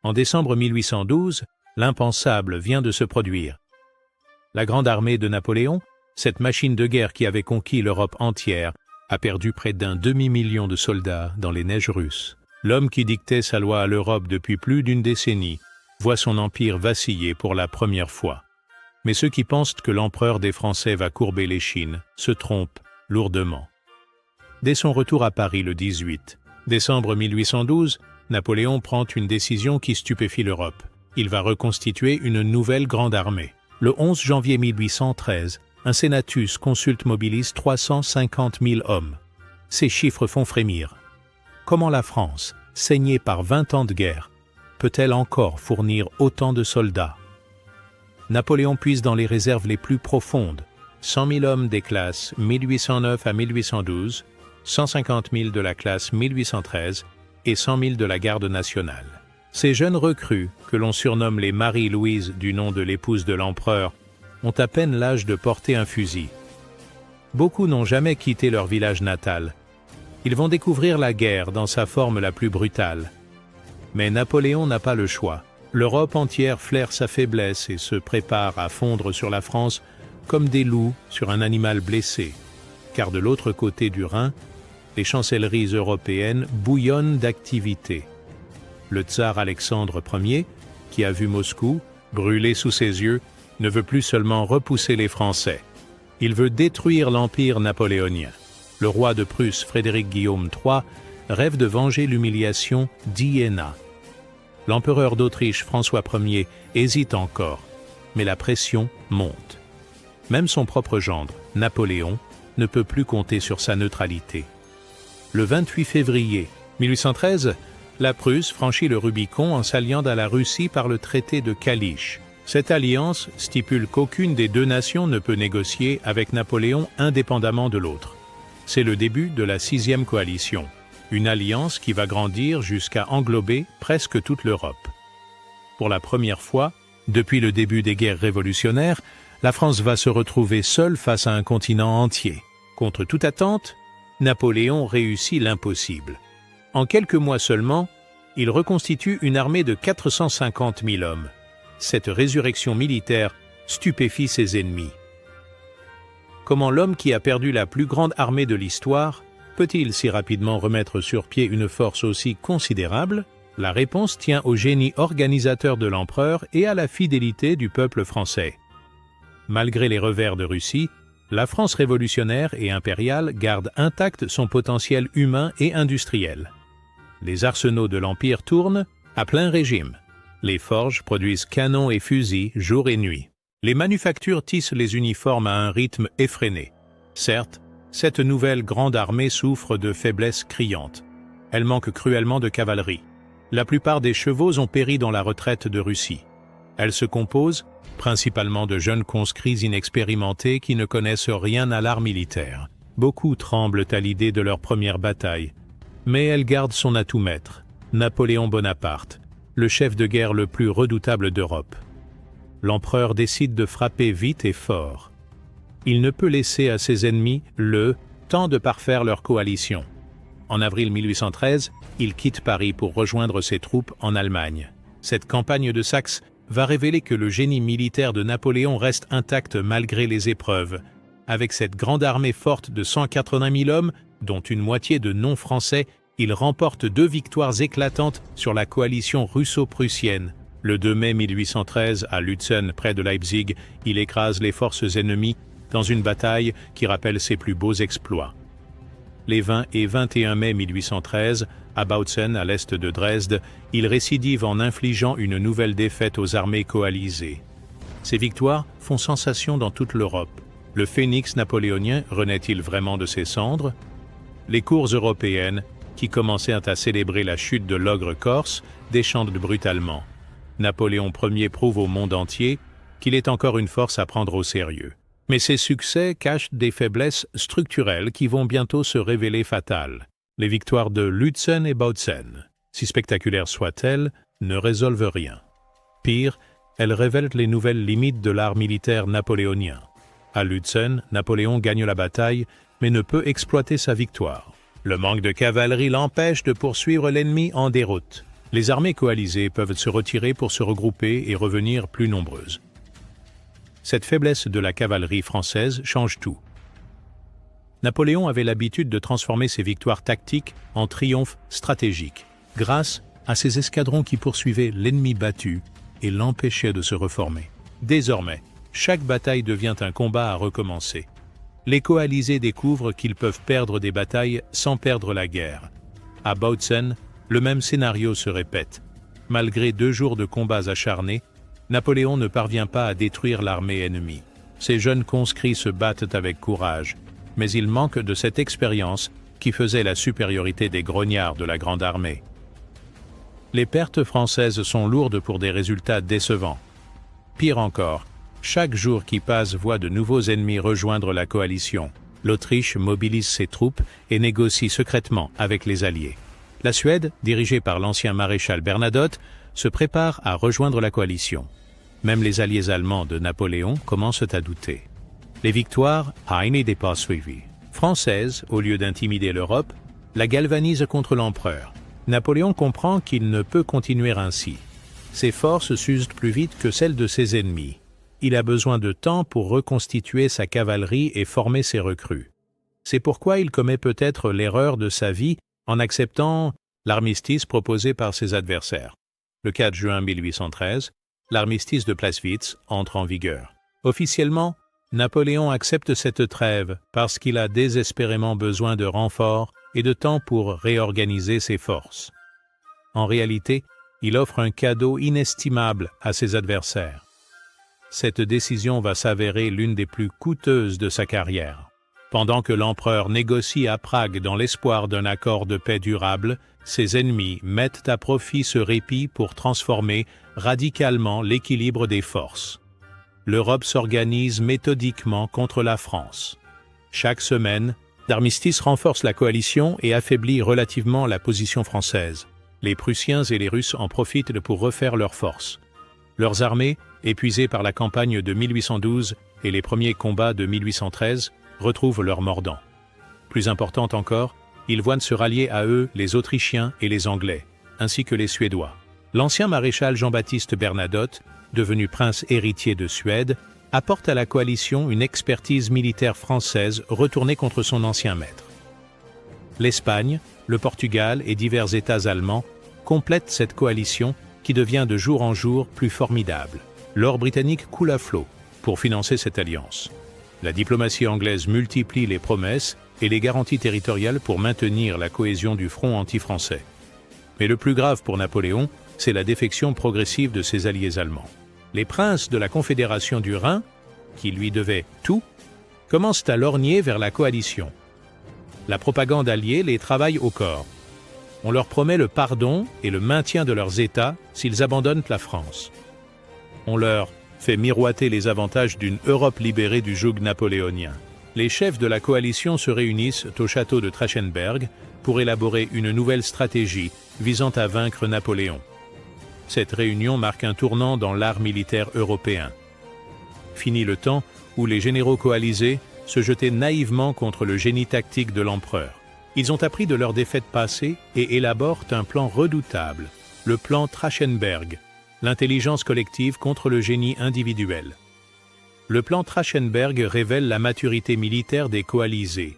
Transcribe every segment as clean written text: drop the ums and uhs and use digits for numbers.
En décembre 1812, l'impensable vient de se produire. La grande armée de Napoléon, cette machine de guerre qui avait conquis l'Europe entière, a perdu près d'un demi-million de soldats dans les neiges russes. L'homme qui dictait sa loi à l'Europe depuis plus d'une décennie voit son empire vaciller pour la première fois. Mais ceux qui pensent que l'empereur des Français va courber l'échine se trompent lourdement. Dès son retour à Paris le 18 décembre 1812, Napoléon prend une décision qui stupéfie l'Europe. Il va reconstituer une nouvelle grande armée. Le 11 janvier 1813, un sénatus consulte mobilise 350 000 hommes. Ces chiffres font frémir. Comment la France, saignée par 20 ans de guerre, peut-elle encore fournir autant de soldats? Napoléon puise dans les réserves les plus profondes, 100 000 hommes des classes 1809 à 1812, 150 000 de la classe 1813 et 100 000 de la garde nationale. Ces jeunes recrues, que l'on surnomme les Marie-Louise du nom de l'épouse de l'empereur, ont à peine l'âge de porter un fusil. Beaucoup n'ont jamais quitté leur village natal. Ils vont découvrir la guerre dans sa forme la plus brutale. Mais Napoléon n'a pas le choix. L'Europe entière flaire sa faiblesse et se prépare à fondre sur la France comme des loups sur un animal blessé. Car de l'autre côté du Rhin, les chancelleries européennes bouillonnent d'activité. Le tsar Alexandre Ier, qui a vu Moscou brûler sous ses yeux, ne veut plus seulement repousser les Français. Il veut détruire l'empire napoléonien. Le roi de Prusse, Frédéric Guillaume III, rêve de venger l'humiliation d'Iéna. L'empereur d'Autriche, François Ier, hésite encore, mais la pression monte. Même son propre gendre, Napoléon, ne peut plus compter sur sa neutralité. Le 28 février 1813, la Prusse franchit le Rubicon en s'alliant à la Russie par le traité de Kalisz. Cette alliance stipule qu'aucune des deux nations ne peut négocier avec Napoléon indépendamment de l'autre. C'est le début de la 6e coalition, une alliance qui va grandir jusqu'à englober presque toute l'Europe. Pour la première fois, depuis le début des guerres révolutionnaires, la France va se retrouver seule face à un continent entier. Contre toute attente, Napoléon réussit l'impossible. En quelques mois seulement, il reconstitue une armée de 450 000 hommes. Cette résurrection militaire stupéfie ses ennemis. Comment l'homme qui a perdu la plus grande armée de l'histoire peut-il si rapidement remettre sur pied une force aussi considérable? La réponse tient au génie organisateur de l'empereur et à la fidélité du peuple français. Malgré les revers de Russie, la France révolutionnaire et impériale garde intact son potentiel humain et industriel. Les arsenaux de l'Empire tournent à plein régime. Les forges produisent canons et fusils jour et nuit. Les manufactures tissent les uniformes à un rythme effréné. Certes, cette nouvelle grande armée souffre de faiblesses criantes. Elle manque cruellement de cavalerie. La plupart des chevaux ont péri dans la retraite de Russie. Elle se compose principalement de jeunes conscrits inexpérimentés qui ne connaissent rien à l'art militaire. Beaucoup tremblent à l'idée de leur première bataille. Mais elle garde son atout maître, Napoléon Bonaparte, le chef de guerre le plus redoutable d'Europe. L'empereur décide de frapper vite et fort. Il ne peut laisser à ses ennemis le temps de parfaire leur coalition. En avril 1813, il quitte Paris pour rejoindre ses troupes en Allemagne. Cette campagne de Saxe va révéler que le génie militaire de Napoléon reste intact malgré les épreuves. Avec cette grande armée forte de 180 000 hommes, dont une moitié de non-français, il remporte 2 victoires éclatantes sur la coalition russo-prussienne. Le 2 mai 1813, à Lützen, près de Leipzig, il écrase les forces ennemies dans une bataille qui rappelle ses plus beaux exploits. Les 20 et 21 mai 1813, à Bautzen, à l'est de Dresde, il récidive en infligeant une nouvelle défaite aux armées coalisées. Ces victoires font sensation dans toute l'Europe. Le phénix napoléonien renaît-il vraiment de ses cendres? Les cours européennes, qui commençaient à célébrer la chute de l'ogre corse, déchantent brutalement. Napoléon Ier prouve au monde entier qu'il est encore une force à prendre au sérieux. Mais ces succès cachent des faiblesses structurelles qui vont bientôt se révéler fatales. Les victoires de Lützen et Bautzen, si spectaculaires soient-elles, ne résolvent rien. Pire, elles révèlent les nouvelles limites de l'art militaire napoléonien. À Lützen, Napoléon gagne la bataille, mais ne peut exploiter sa victoire. Le manque de cavalerie l'empêche de poursuivre l'ennemi en déroute. Les armées coalisées peuvent se retirer pour se regrouper et revenir plus nombreuses. Cette faiblesse de la cavalerie française change tout. Napoléon avait l'habitude de transformer ses victoires tactiques en triomphes stratégiques, grâce à ses escadrons qui poursuivaient l'ennemi battu et l'empêchaient de se reformer. Désormais, chaque bataille devient un combat à recommencer. Les coalisés découvrent qu'ils peuvent perdre des batailles sans perdre la guerre. À Bautzen, le même scénario se répète. Malgré 2 jours de combats acharnés, Napoléon ne parvient pas à détruire l'armée ennemie. Ses jeunes conscrits se battent avec courage, mais ils manquent de cette expérience qui faisait la supériorité des grognards de la Grande Armée. Les pertes françaises sont lourdes pour des résultats décevants. Pire encore, chaque jour qui passe voit de nouveaux ennemis rejoindre la coalition. L'Autriche mobilise ses troupes et négocie secrètement avec les Alliés. La Suède, dirigée par l'ancien maréchal Bernadotte, se prépare à rejoindre la coalition. Même les alliés allemands de Napoléon commencent à douter. Les victoires, Heine des pas suivies, françaises, au lieu d'intimider l'Europe, la galvanisent contre l'empereur. Napoléon comprend qu'il ne peut continuer ainsi. Ses forces s'usent plus vite que celles de ses ennemis. Il a besoin de temps pour reconstituer sa cavalerie et former ses recrues. C'est pourquoi il commet peut-être l'erreur de sa vie en acceptant l'armistice proposé par ses adversaires. Le 4 juin 1813, l'armistice de Clausewitz entre en vigueur. Officiellement, Napoléon accepte cette trêve parce qu'il a désespérément besoin de renforts et de temps pour réorganiser ses forces. En réalité, il offre un cadeau inestimable à ses adversaires. Cette décision va s'avérer l'une des plus coûteuses de sa carrière. Pendant que l'empereur négocie à Prague dans l'espoir d'un accord de paix durable, ses ennemis mettent à profit ce répit pour transformer radicalement l'équilibre des forces. L'Europe s'organise méthodiquement contre la France. Chaque semaine, l'armistice renforce la coalition et affaiblit relativement la position française. Les Prussiens et les Russes en profitent pour refaire leurs forces. Leurs armées, épuisées par la campagne de 1812 et les premiers combats de 1813, retrouvent leur mordant. Plus important encore, ils voient se rallier à eux les Autrichiens et les Anglais, ainsi que les Suédois. L'ancien maréchal Jean-Baptiste Bernadotte, devenu prince héritier de Suède, apporte à la coalition une expertise militaire française retournée contre son ancien maître. L'Espagne, le Portugal et divers États allemands complètent cette coalition qui devient de jour en jour plus formidable. L'or britannique coule à flot pour financer cette alliance. La diplomatie anglaise multiplie les promesses et les garanties territoriales pour maintenir la cohésion du front anti-français. Mais le plus grave pour Napoléon, c'est la défection progressive de ses alliés allemands. Les princes de la Confédération du Rhin, qui lui devaient tout, commencent à lorgner vers la coalition. La propagande alliée les travaille au corps. On leur promet le pardon et le maintien de leurs États s'ils abandonnent la France. On leur fait miroiter les avantages d'une Europe libérée du joug napoléonien. Les chefs de la coalition se réunissent au château de Trachenberg pour élaborer une nouvelle stratégie visant à vaincre Napoléon. Cette réunion marque un tournant dans l'art militaire européen. Fini le temps où les généraux coalisés se jetaient naïvement contre le génie tactique de l'empereur. Ils ont appris de leurs défaites passées et élaborent un plan redoutable, le plan Trachenberg, l'intelligence collective contre le génie individuel. Le plan Trachenberg révèle la maturité militaire des coalisés.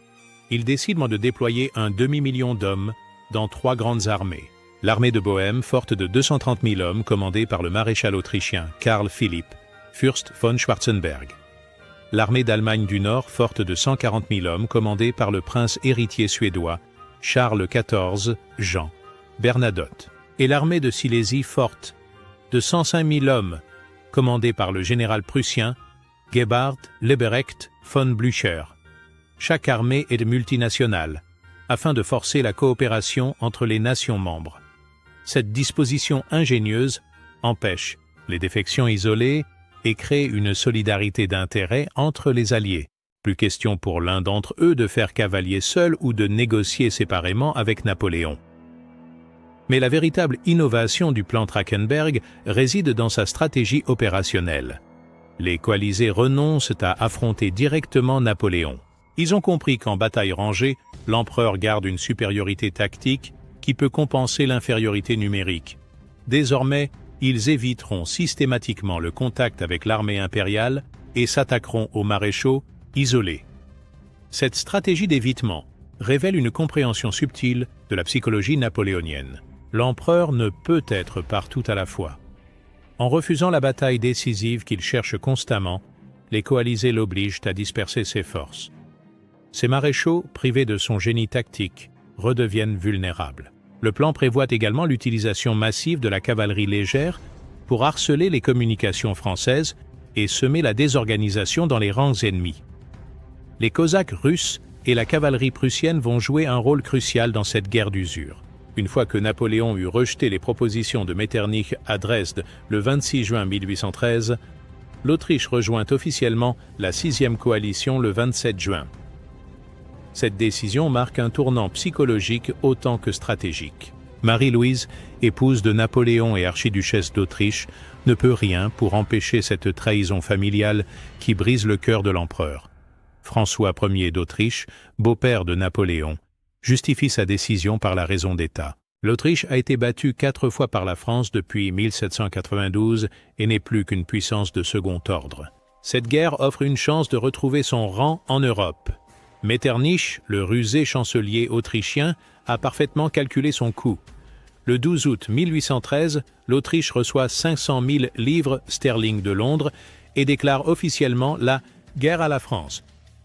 Ils décident de déployer un demi-million d'hommes dans 3 grandes armées. L'armée de Bohême, forte de 230 000 hommes, commandée par le maréchal autrichien Karl Philipp, Fürst von Schwarzenberg. L'armée d'Allemagne du Nord, forte de 140 000 hommes, commandée par le prince héritier suédois Charles XIV Jean Bernadotte. Et l'armée de Silésie, forte de 105 000 hommes, commandée par le général prussien Gebhard Leberecht von Blücher. Chaque armée est multinationale, afin de forcer la coopération entre les nations membres. Cette disposition ingénieuse empêche les défections isolées et crée une solidarité d'intérêts entre les alliés. Plus question pour l'un d'entre eux de faire cavalier seul ou de négocier séparément avec Napoléon. Mais la véritable innovation du plan Trachenberg réside dans sa stratégie opérationnelle. Les coalisés renoncent à affronter directement Napoléon. Ils ont compris qu'en bataille rangée, l'empereur garde une supériorité tactique qui peut compenser l'infériorité numérique. Désormais, ils éviteront systématiquement le contact avec l'armée impériale et s'attaqueront aux maréchaux isolés. Cette stratégie d'évitement révèle une compréhension subtile de la psychologie napoléonienne. L'empereur ne peut être partout à la fois. En refusant la bataille décisive qu'il cherche constamment, les coalisés l'obligent à disperser ses forces. Ces maréchaux, privés de son génie tactique, redeviennent vulnérables. Le plan prévoit également l'utilisation massive de la cavalerie légère pour harceler les communications françaises et semer la désorganisation dans les rangs ennemis. Les Cosaques russes et la cavalerie prussienne vont jouer un rôle crucial dans cette guerre d'usure. Une fois que Napoléon eut rejeté les propositions de Metternich à Dresde le 26 juin 1813, l'Autriche rejoint officiellement la 6e coalition le 27 juin. Cette décision marque un tournant psychologique autant que stratégique. Marie-Louise, épouse de Napoléon et archiduchesse d'Autriche, ne peut rien pour empêcher cette trahison familiale qui brise le cœur de l'empereur. François Ier d'Autriche, beau-père de Napoléon, justifie sa décision par la raison d'État. L'Autriche a été battue 4 fois par la France depuis 1792 et n'est plus qu'une puissance de second ordre. Cette guerre offre une chance de retrouver son rang en Europe. Metternich, le rusé chancelier autrichien, a parfaitement calculé son coût. Le 12 août 1813, l'Autriche reçoit 500 000 livres sterling de Londres et déclare officiellement la guerre à la France.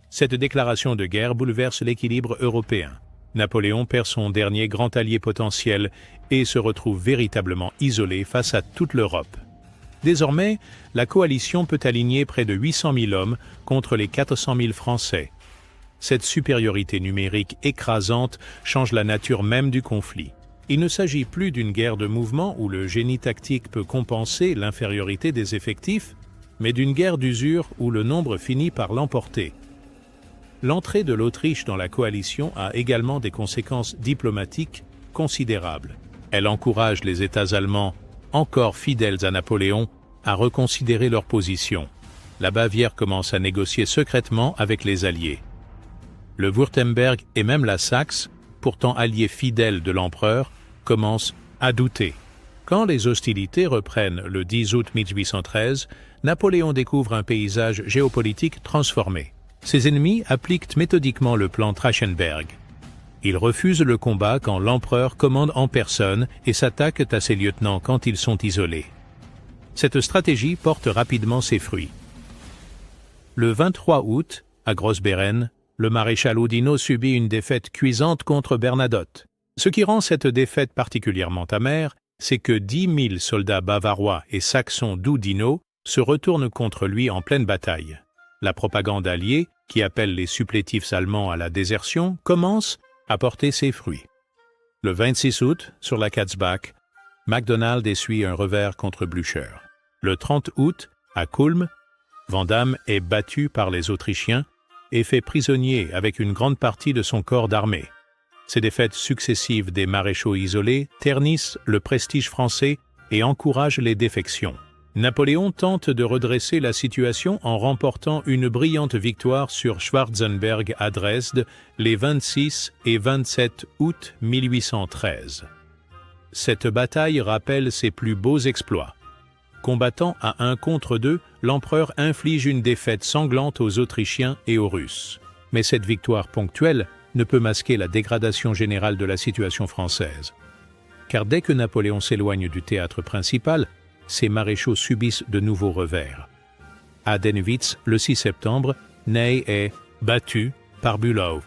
Cette déclaration de guerre bouleverse l'équilibre européen. Napoléon perd son dernier grand allié potentiel et se retrouve véritablement isolé face à toute l'Europe. Désormais, la coalition peut aligner près de 800 000 hommes contre les 400 000 Français. Cette supériorité numérique écrasante change la nature même du conflit. Il ne s'agit plus d'une guerre de mouvement où le génie tactique peut compenser l'infériorité des effectifs, mais d'une guerre d'usure où le nombre finit par l'emporter. L'entrée de l'Autriche dans la coalition a également des conséquences diplomatiques considérables. Elle encourage les États allemands, encore fidèles à Napoléon, à reconsidérer leur position. La Bavière commence à négocier secrètement avec les Alliés. Le Wurtemberg et même la Saxe, pourtant alliés fidèles de l'empereur, commencent à douter. Quand les hostilités reprennent le 10 août 1813, Napoléon découvre un paysage géopolitique transformé. Ses ennemis appliquent méthodiquement le plan Trachenberg. Ils refusent le combat quand l'empereur commande en personne et s'attaquent à ses lieutenants quand ils sont isolés. Cette stratégie porte rapidement ses fruits. Le 23 août, à Grossbeeren, le maréchal Oudinot subit une défaite cuisante contre Bernadotte. Ce qui rend cette défaite particulièrement amère, c'est que 10 000 soldats bavarois et saxons d'Oudinot se retournent contre lui en pleine bataille. La propagande alliée, qui appelle les supplétifs allemands à la désertion, commence à porter ses fruits. Le 26 août, sur la Katzbach, MacDonald essuie un revers contre Blücher. Le 30 août, à Kulm, Vandamme est battu par les Autrichiens et fait prisonnier avec une grande partie de son corps d'armée. Ces défaites successives des maréchaux isolés ternissent le prestige français et encouragent les défections. Napoléon tente de redresser la situation en remportant une brillante victoire sur Schwarzenberg à Dresde les 26 et 27 août 1813. Cette bataille rappelle ses plus beaux exploits. Combattant à 1 contre 2, l'empereur inflige une défaite sanglante aux Autrichiens et aux Russes. Mais cette victoire ponctuelle ne peut masquer la dégradation générale de la situation française. Car dès que Napoléon s'éloigne du théâtre principal, ses maréchaux subissent de nouveaux revers. À Dennewitz, le 6 septembre, Ney est battu par Bülow.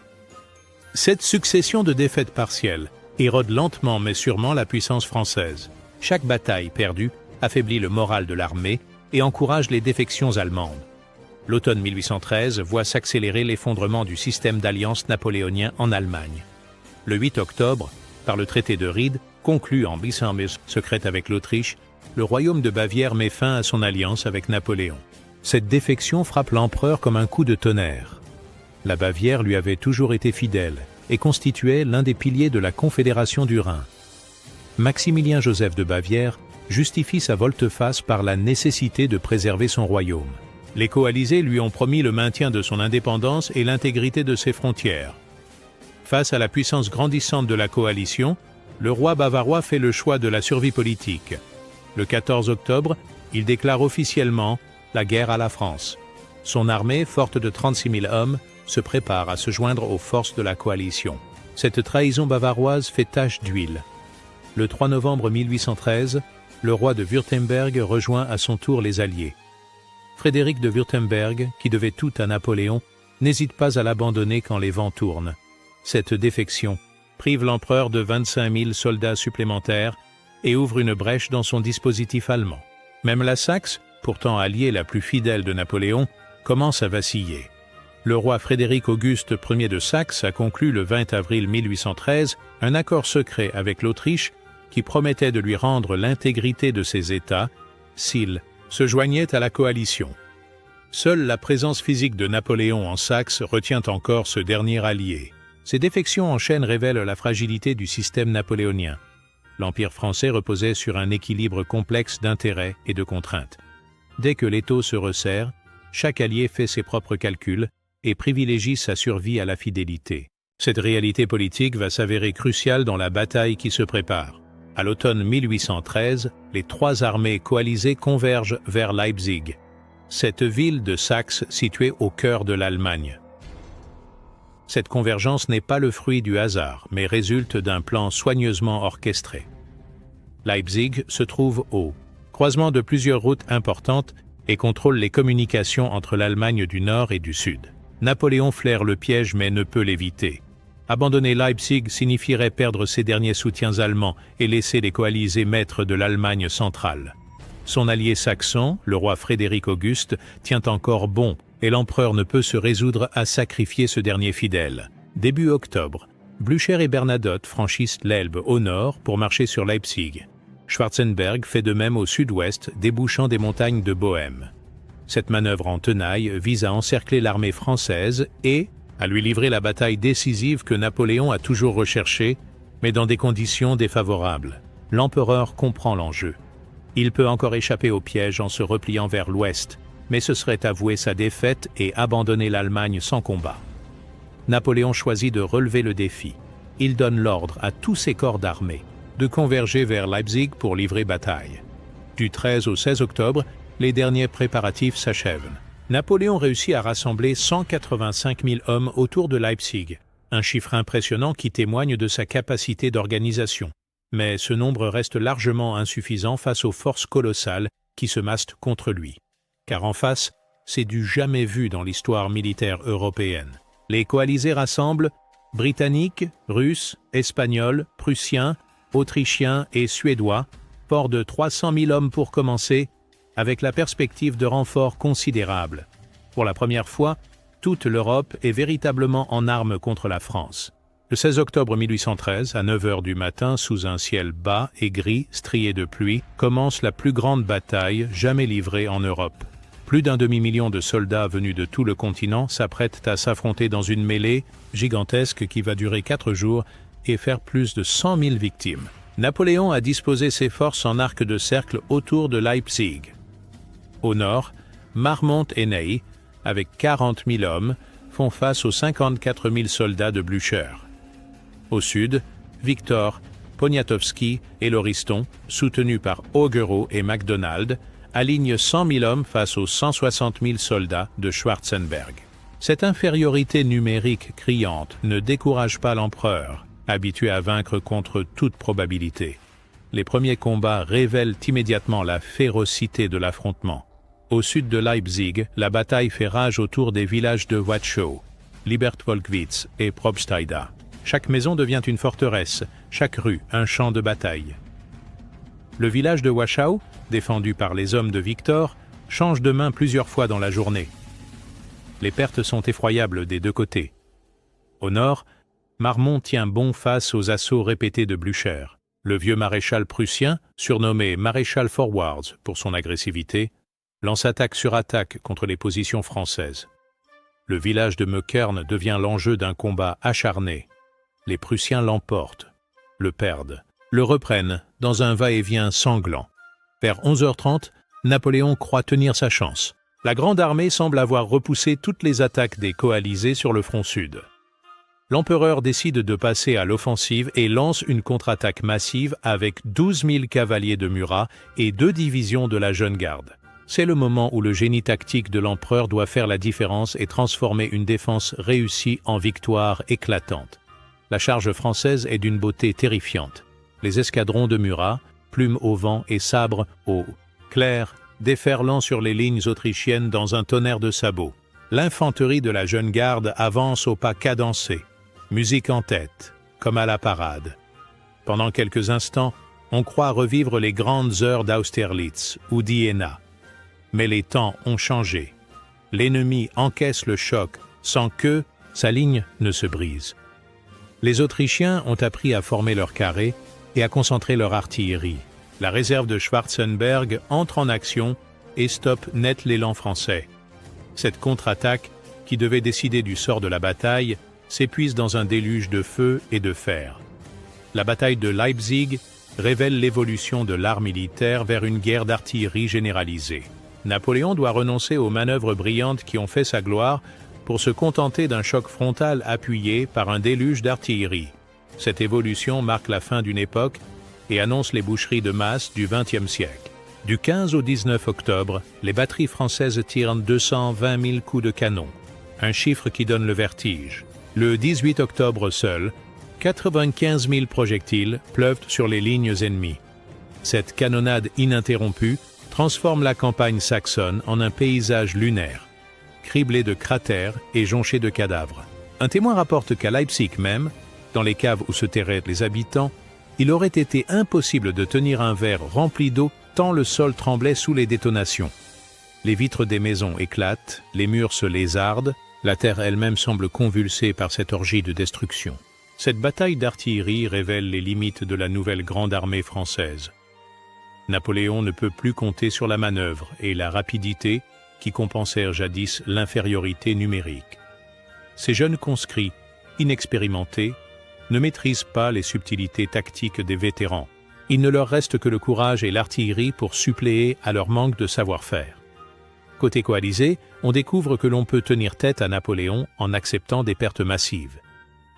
Cette succession de défaites partielles érode lentement mais sûrement la puissance française. Chaque bataille perdue affaiblit le moral de l'armée et encourage les défections allemandes. L'automne 1813 voit s'accélérer l'effondrement du système d'alliance napoléonien en Allemagne. Le 8 octobre, par le traité de Ried, conclu en Bismarck secrète avec l'Autriche, le royaume de Bavière met fin à son alliance avec Napoléon. Cette défection frappe l'empereur comme un coup de tonnerre. La Bavière lui avait toujours été fidèle et constituait l'un des piliers de la Confédération du Rhin. Maximilien-Joseph de Bavière justifie sa volte-face par la nécessité de préserver son royaume. Les coalisés lui ont promis le maintien de son indépendance et l'intégrité de ses frontières. Face à la puissance grandissante de la coalition, le roi bavarois fait le choix de la survie politique. Le 14 octobre, il déclare officiellement la guerre à la France. Son armée, forte de 36 000 hommes, se prépare à se joindre aux forces de la coalition. Cette trahison bavaroise fait tache d'huile. Le 3 novembre 1813, le roi de Wurtemberg rejoint à son tour les Alliés. Frédéric de Wurtemberg, qui devait tout à Napoléon, n'hésite pas à l'abandonner quand les vents tournent. Cette défection prive l'empereur de 25 000 soldats supplémentaires et ouvre une brèche dans son dispositif allemand. Même la Saxe, pourtant alliée la plus fidèle de Napoléon, commence à vaciller. Le roi Frédéric Auguste Ier de Saxe a conclu le 20 avril 1813 un accord secret avec l'Autriche qui promettait de lui rendre l'intégrité de ses États s'il se joignait à la coalition. Seule la présence physique de Napoléon en Saxe retient encore ce dernier allié. Ces défections en chaîne révèlent la fragilité du système napoléonien. L'Empire français reposait sur un équilibre complexe d'intérêts et de contraintes. Dès que l'étau se resserre, chaque allié fait ses propres calculs et privilégie sa survie à la fidélité. Cette réalité politique va s'avérer cruciale dans la bataille qui se prépare. À l'automne 1813, les trois armées coalisées convergent vers Leipzig, cette ville de Saxe située au cœur de l'Allemagne. Cette convergence n'est pas le fruit du hasard, mais résulte d'un plan soigneusement orchestré. Leipzig se trouve au croisement de plusieurs routes importantes et contrôle les communications entre l'Allemagne du Nord et du Sud. Napoléon flaire le piège mais ne peut l'éviter. Abandonner Leipzig signifierait perdre ses derniers soutiens allemands et laisser les coalisés maîtres de l'Allemagne centrale. Son allié saxon, le roi Frédéric Auguste, tient encore bon et l'empereur ne peut se résoudre à sacrifier ce dernier fidèle. Début octobre, Blücher et Bernadotte franchissent l'Elbe au nord pour marcher sur Leipzig. Schwarzenberg fait de même au sud-ouest, débouchant des montagnes de Bohême. Cette manœuvre en tenaille vise à encercler l'armée française et à lui livrer la bataille décisive que Napoléon a toujours recherchée, mais dans des conditions défavorables. L'empereur comprend l'enjeu. Il peut encore échapper au piège en se repliant vers l'ouest, mais ce serait avouer sa défaite et abandonner l'Allemagne sans combat. Napoléon choisit de relever le défi. Il donne l'ordre à tous ses corps d'armée de converger vers Leipzig pour livrer bataille. Du 13 au 16 octobre, les derniers préparatifs s'achèvent. Napoléon réussit à rassembler 185 000 hommes autour de Leipzig, un chiffre impressionnant qui témoigne de sa capacité d'organisation. Mais ce nombre reste largement insuffisant face aux forces colossales qui se massent contre lui. Car en face, c'est du jamais vu dans l'histoire militaire européenne. Les coalisés rassemblent Britanniques, Russes, Espagnols, Prussiens, Autrichiens et Suédois, fort de 300 000 hommes pour commencer, avec la perspective de renforts considérables. Pour la première fois, toute l'Europe est véritablement en armes contre la France. Le 16 octobre 1813, à 9 h du matin, sous un ciel bas et gris, strié de pluie, commence la plus grande bataille jamais livrée en Europe. Plus d'un demi-million de soldats venus de tout le continent s'apprêtent à s'affronter dans une mêlée gigantesque qui va durer 4 jours et faire plus de 100 000 victimes. Napoléon a disposé ses forces en arc de cercle autour de Leipzig. Au nord, Marmont et Ney, avec 40 000 hommes, font face aux 54 000 soldats de Blücher. Au sud, Victor, Poniatowski et Lauriston, soutenus par Augereau et MacDonald, alignent 100 000 hommes face aux 160 000 soldats de Schwarzenberg. Cette infériorité numérique criante ne décourage pas l'empereur, habitué à vaincre contre toute probabilité. Les premiers combats révèlent immédiatement la férocité de l'affrontement. Au sud de Leipzig, la bataille fait rage autour des villages de Watschau, Libertwolkwitz et Probstheida. Chaque maison devient une forteresse, chaque rue un champ de bataille. Le village de Wachau, défendu par les hommes de Victor, change de main plusieurs fois dans la journée. Les pertes sont effroyables des deux côtés. Au nord, Marmont tient bon face aux assauts répétés de Blücher. Le vieux maréchal prussien, surnommé Maréchal Forwards pour son agressivité, lance attaque sur attaque contre les positions françaises. Le village de Meukern devient l'enjeu d'un combat acharné. Les Prussiens l'emportent, le perdent, le reprennent dans un va-et-vient sanglant. Vers 11h30, Napoléon croit tenir sa chance. La grande armée semble avoir repoussé toutes les attaques des coalisés sur le front sud. l'empereur décide de passer à l'offensive et lance une contre-attaque massive avec 12 000 cavaliers de Murat et 2 divisions de la Jeune Garde. C'est le moment où le génie tactique de l'empereur doit faire la différence et transformer une défense réussie en victoire éclatante. La charge française est d'une beauté terrifiante. Les escadrons de Murat, plumes au vent et sabres au clair, déferlant sur les lignes autrichiennes dans un tonnerre de sabots. L'infanterie de la Jeune Garde avance au pas cadencé, musique en tête, comme à la parade. Pendant quelques instants, on croit revivre les grandes heures d'Austerlitz ou d'Iéna. Mais les temps ont changé. L'ennemi encaisse le choc sans que sa ligne ne se brise. Les Autrichiens ont appris à former leur carré et à concentrer leur artillerie. La réserve de Schwarzenberg entre en action et stoppe net l'élan français. Cette contre-attaque, qui devait décider du sort de la bataille, s'épuise dans un déluge de feu et de fer. La bataille de Leipzig révèle l'évolution de l'art militaire vers une guerre d'artillerie généralisée. Napoléon doit renoncer aux manœuvres brillantes qui ont fait sa gloire pour se contenter d'un choc frontal appuyé par un déluge d'artillerie. Cette évolution marque la fin d'une époque et annonce les boucheries de masse du XXe siècle. Du 15 au 19 octobre, les batteries françaises tirent 220 000 coups de canon, un chiffre qui donne le vertige. Le 18 octobre seul, 95 000 projectiles pleuvent sur les lignes ennemies. Cette canonnade ininterrompue transforme la campagne saxonne en un paysage lunaire, criblé de cratères et jonché de cadavres. Un témoin rapporte qu'à Leipzig même, dans les caves où se terraient les habitants, il aurait été impossible de tenir un verre rempli d'eau tant le sol tremblait sous les détonations. Les vitres des maisons éclatent, les murs se lézardent, la terre elle-même semble convulsée par cette orgie de destruction. Cette bataille d'artillerie révèle les limites de la nouvelle grande armée française. Napoléon ne peut plus compter sur la manœuvre et la rapidité qui compensèrent jadis l'infériorité numérique. Ces jeunes conscrits, inexpérimentés, ne maîtrisent pas les subtilités tactiques des vétérans. Il ne leur reste que le courage et l'artillerie pour suppléer à leur manque de savoir-faire. Côté coalisé, on découvre que l'on peut tenir tête à Napoléon en acceptant des pertes massives.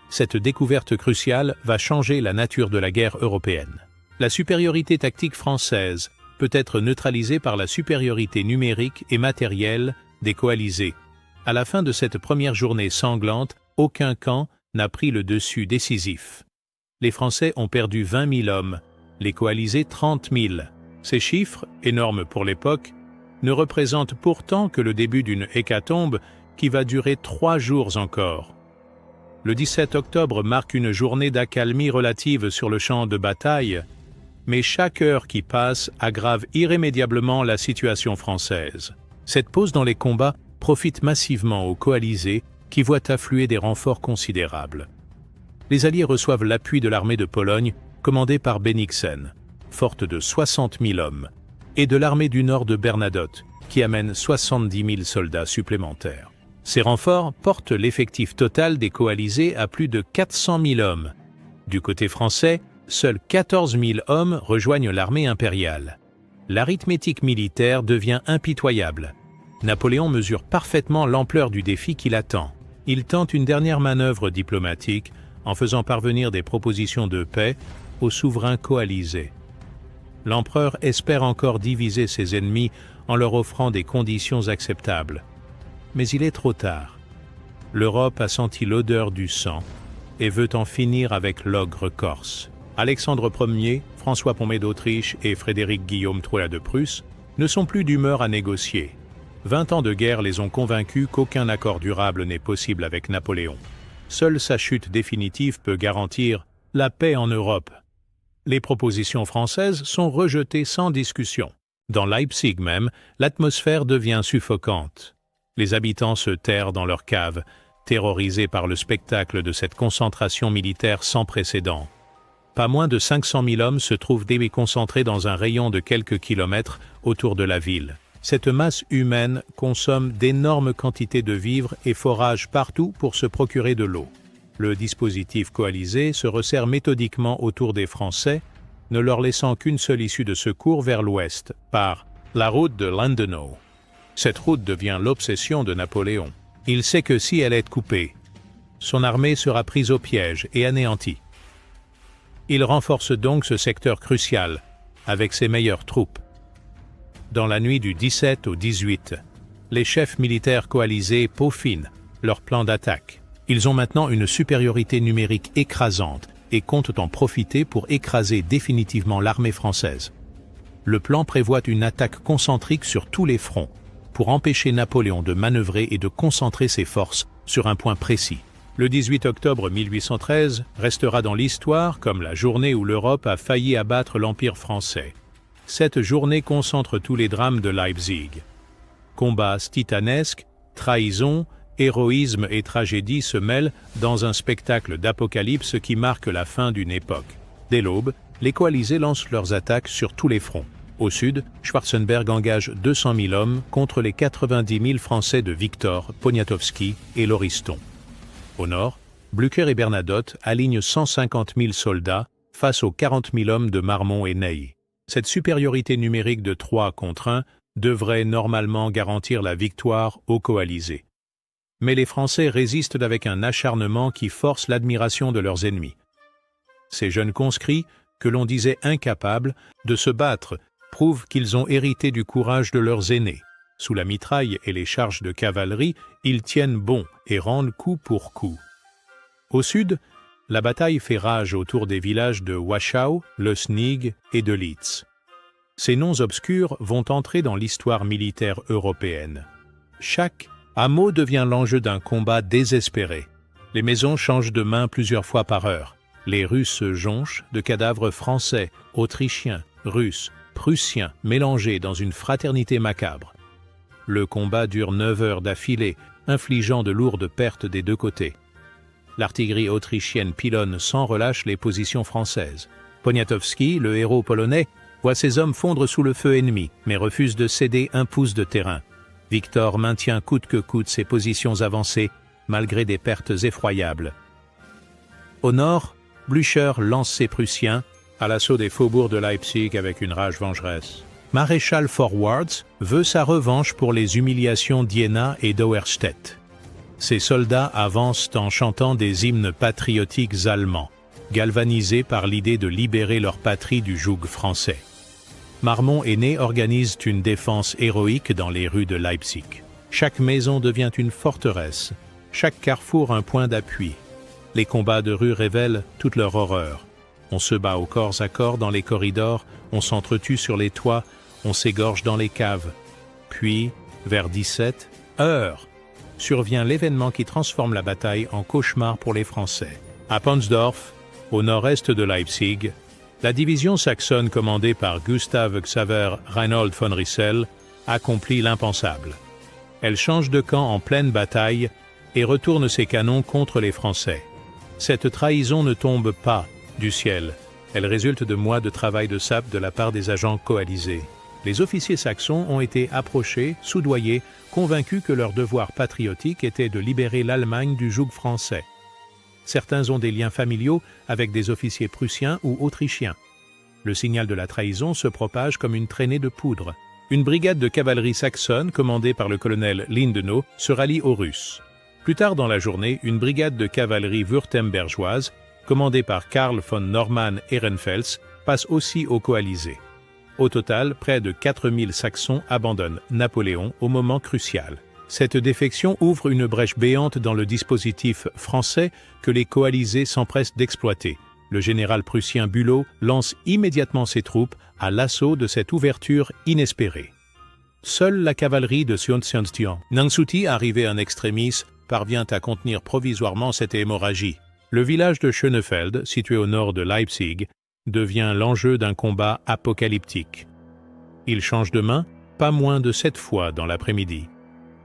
Cette découverte cruciale va changer la nature de la guerre européenne. La supériorité tactique française peut être neutralisée par la supériorité numérique et matérielle des coalisés. À la fin de cette première journée sanglante, aucun camp n'a pris le dessus décisif. Les Français ont perdu 20 000 hommes, les coalisés 30 000. Ces chiffres, énormes pour l'époque, ne représentent pourtant que le début d'une hécatombe qui va durer 3 jours encore. Le 17 octobre marque une journée d'accalmie relative sur le champ de bataille, mais chaque heure qui passe aggrave irrémédiablement la situation française. Cette pause dans les combats profite massivement aux coalisés qui voient affluer des renforts considérables. Les Alliés reçoivent l'appui de l'armée de Pologne, commandée par Bennigsen, forte de 60 000 hommes, et de l'armée du Nord de Bernadotte, qui amène 70 000 soldats supplémentaires. Ces renforts portent l'effectif total des coalisés à plus de 400 000 hommes. Du côté français, seuls 14 000 hommes rejoignent l'armée impériale. L'arithmétique militaire devient impitoyable. Napoléon mesure parfaitement l'ampleur du défi qui l'attend. Il tente une dernière manœuvre diplomatique en faisant parvenir des propositions de paix aux souverains coalisés. L'empereur espère encore diviser ses ennemis en leur offrant des conditions acceptables. Mais il est trop tard. L'Europe a senti l'odeur du sang et veut en finir avec l'ogre corse. Alexandre Ier, François Ier d'Autriche et Frédéric Guillaume III de Prusse ne sont plus d'humeur à négocier. 20 ans de guerre les ont convaincus qu'aucun accord durable n'est possible avec Napoléon. Seule sa chute définitive peut garantir la paix en Europe. Les propositions françaises sont rejetées sans discussion. Dans Leipzig même, l'atmosphère devient suffocante. Les habitants se terrent dans leurs caves, terrorisés par le spectacle de cette concentration militaire sans précédent. Pas moins de 500 000 hommes se trouvent déconcentrés dans un rayon de quelques kilomètres autour de la ville. Cette masse humaine consomme d'énormes quantités de vivres et forage partout pour se procurer de l'eau. Le dispositif coalisé se resserre méthodiquement autour des Français, ne leur laissant qu'une seule issue de secours vers l'ouest, par la route de Landenau. Cette route devient l'obsession de Napoléon. Il sait que si elle est coupée, son armée sera prise au piège et anéantie. Il renforce donc ce secteur crucial, avec ses meilleures troupes. Dans la nuit du 17 au 18, les chefs militaires coalisés peaufinent leur plan d'attaque. Ils ont maintenant une supériorité numérique écrasante et comptent en profiter pour écraser définitivement l'armée française. Le plan prévoit une attaque concentrique sur tous les fronts pour empêcher Napoléon de manœuvrer et de concentrer ses forces sur un point précis. Le 18 octobre 1813 restera dans l'histoire comme la journée où l'Europe a failli abattre l'Empire français. Cette journée concentre tous les drames de Leipzig. Combats titanesques, trahisons, héroïsme et tragédie se mêlent dans un spectacle d'apocalypse qui marque la fin d'une époque. Dès l'aube, les coalisés lancent leurs attaques sur tous les fronts. Au sud, Schwarzenberg engage 200 000 hommes contre les 90 000 Français de Victor, Poniatowski et Lauriston. Au nord, Blücher et Bernadotte alignent 150 000 soldats face aux 40 000 hommes de Marmont et Ney. Cette supériorité numérique de 3 contre 1 devrait normalement garantir la victoire aux coalisés. Mais les Français résistent avec un acharnement qui force l'admiration de leurs ennemis. Ces jeunes conscrits, que l'on disait incapables de se battre, prouvent qu'ils ont hérité du courage de leurs aînés. Sous la mitraille et les charges de cavalerie, ils tiennent bon et rendent coup pour coup. Au sud, la bataille fait rage autour des villages de Wachau, Lößnig et de Litz. Ces noms obscurs vont entrer dans l'histoire militaire européenne. Chaque hameau devient l'enjeu d'un combat désespéré. Les maisons changent de main plusieurs fois par heure. Les rues se jonchent de cadavres français, autrichiens, russes, prussiens, mélangés dans une fraternité macabre. Le combat dure 9 heures d'affilée, infligeant de lourdes pertes des deux côtés. L'artillerie autrichienne pilonne sans relâche les positions françaises. Poniatowski, le héros polonais, voit ses hommes fondre sous le feu ennemi, mais refuse de céder un pouce de terrain. Victor maintient coûte que coûte ses positions avancées, malgré des pertes effroyables. Au nord, Blücher lance ses Prussiens à l'assaut des faubourgs de Leipzig avec une rage vengeresse. Maréchal Forwards veut sa revanche pour les humiliations d'Iéna et d'Auerstedt. Ses soldats avancent en chantant des hymnes patriotiques allemands, galvanisés par l'idée de libérer leur patrie du joug français. Marmont et Ney organisent une défense héroïque dans les rues de Leipzig. Chaque maison devient une forteresse, chaque carrefour un point d'appui. Les combats de rue révèlent toute leur horreur. On se bat au corps à corps dans les corridors, on s'entretue sur les toits, on s'égorge dans les caves. Puis, vers 17 heures, survient l'événement qui transforme la bataille en cauchemar pour les Français. À Ponsdorf, au nord-est de Leipzig, la division saxonne commandée par Gustav Xaver Reinhold von Ryssel accomplit l'impensable. Elle change de camp en pleine bataille et retourne ses canons contre les Français. Cette trahison ne tombe pas du ciel. Elle résulte de mois de travail de sape de la part des agents coalisés. Les officiers saxons ont été approchés, soudoyés, convaincus que leur devoir patriotique était de libérer l'Allemagne du joug français. Certains ont des liens familiaux avec des officiers prussiens ou autrichiens. Le signal de la trahison se propage comme une traînée de poudre. Une brigade de cavalerie saxonne, commandée par le colonel Lindenau, se rallie aux Russes. Plus tard dans la journée, une brigade de cavalerie wurtembergeoise, commandée par Karl von Normann-Ehrenfels, passe aussi aux coalisés. Au total, près de 4000 Saxons abandonnent Napoléon au moment crucial. Cette défection ouvre une brèche béante dans le dispositif français que les coalisés s'empressent d'exploiter. Le général prussien Bülow lance immédiatement ses troupes à l'assaut de cette ouverture inespérée. Seule la cavalerie de Sionstian Nansouty, arrivée en extremis, parvient à contenir provisoirement cette hémorragie. Le village de Schönefeld, situé au nord de Leipzig, devient l'enjeu d'un combat apocalyptique. Il change de main pas moins de 7 fois dans l'après-midi.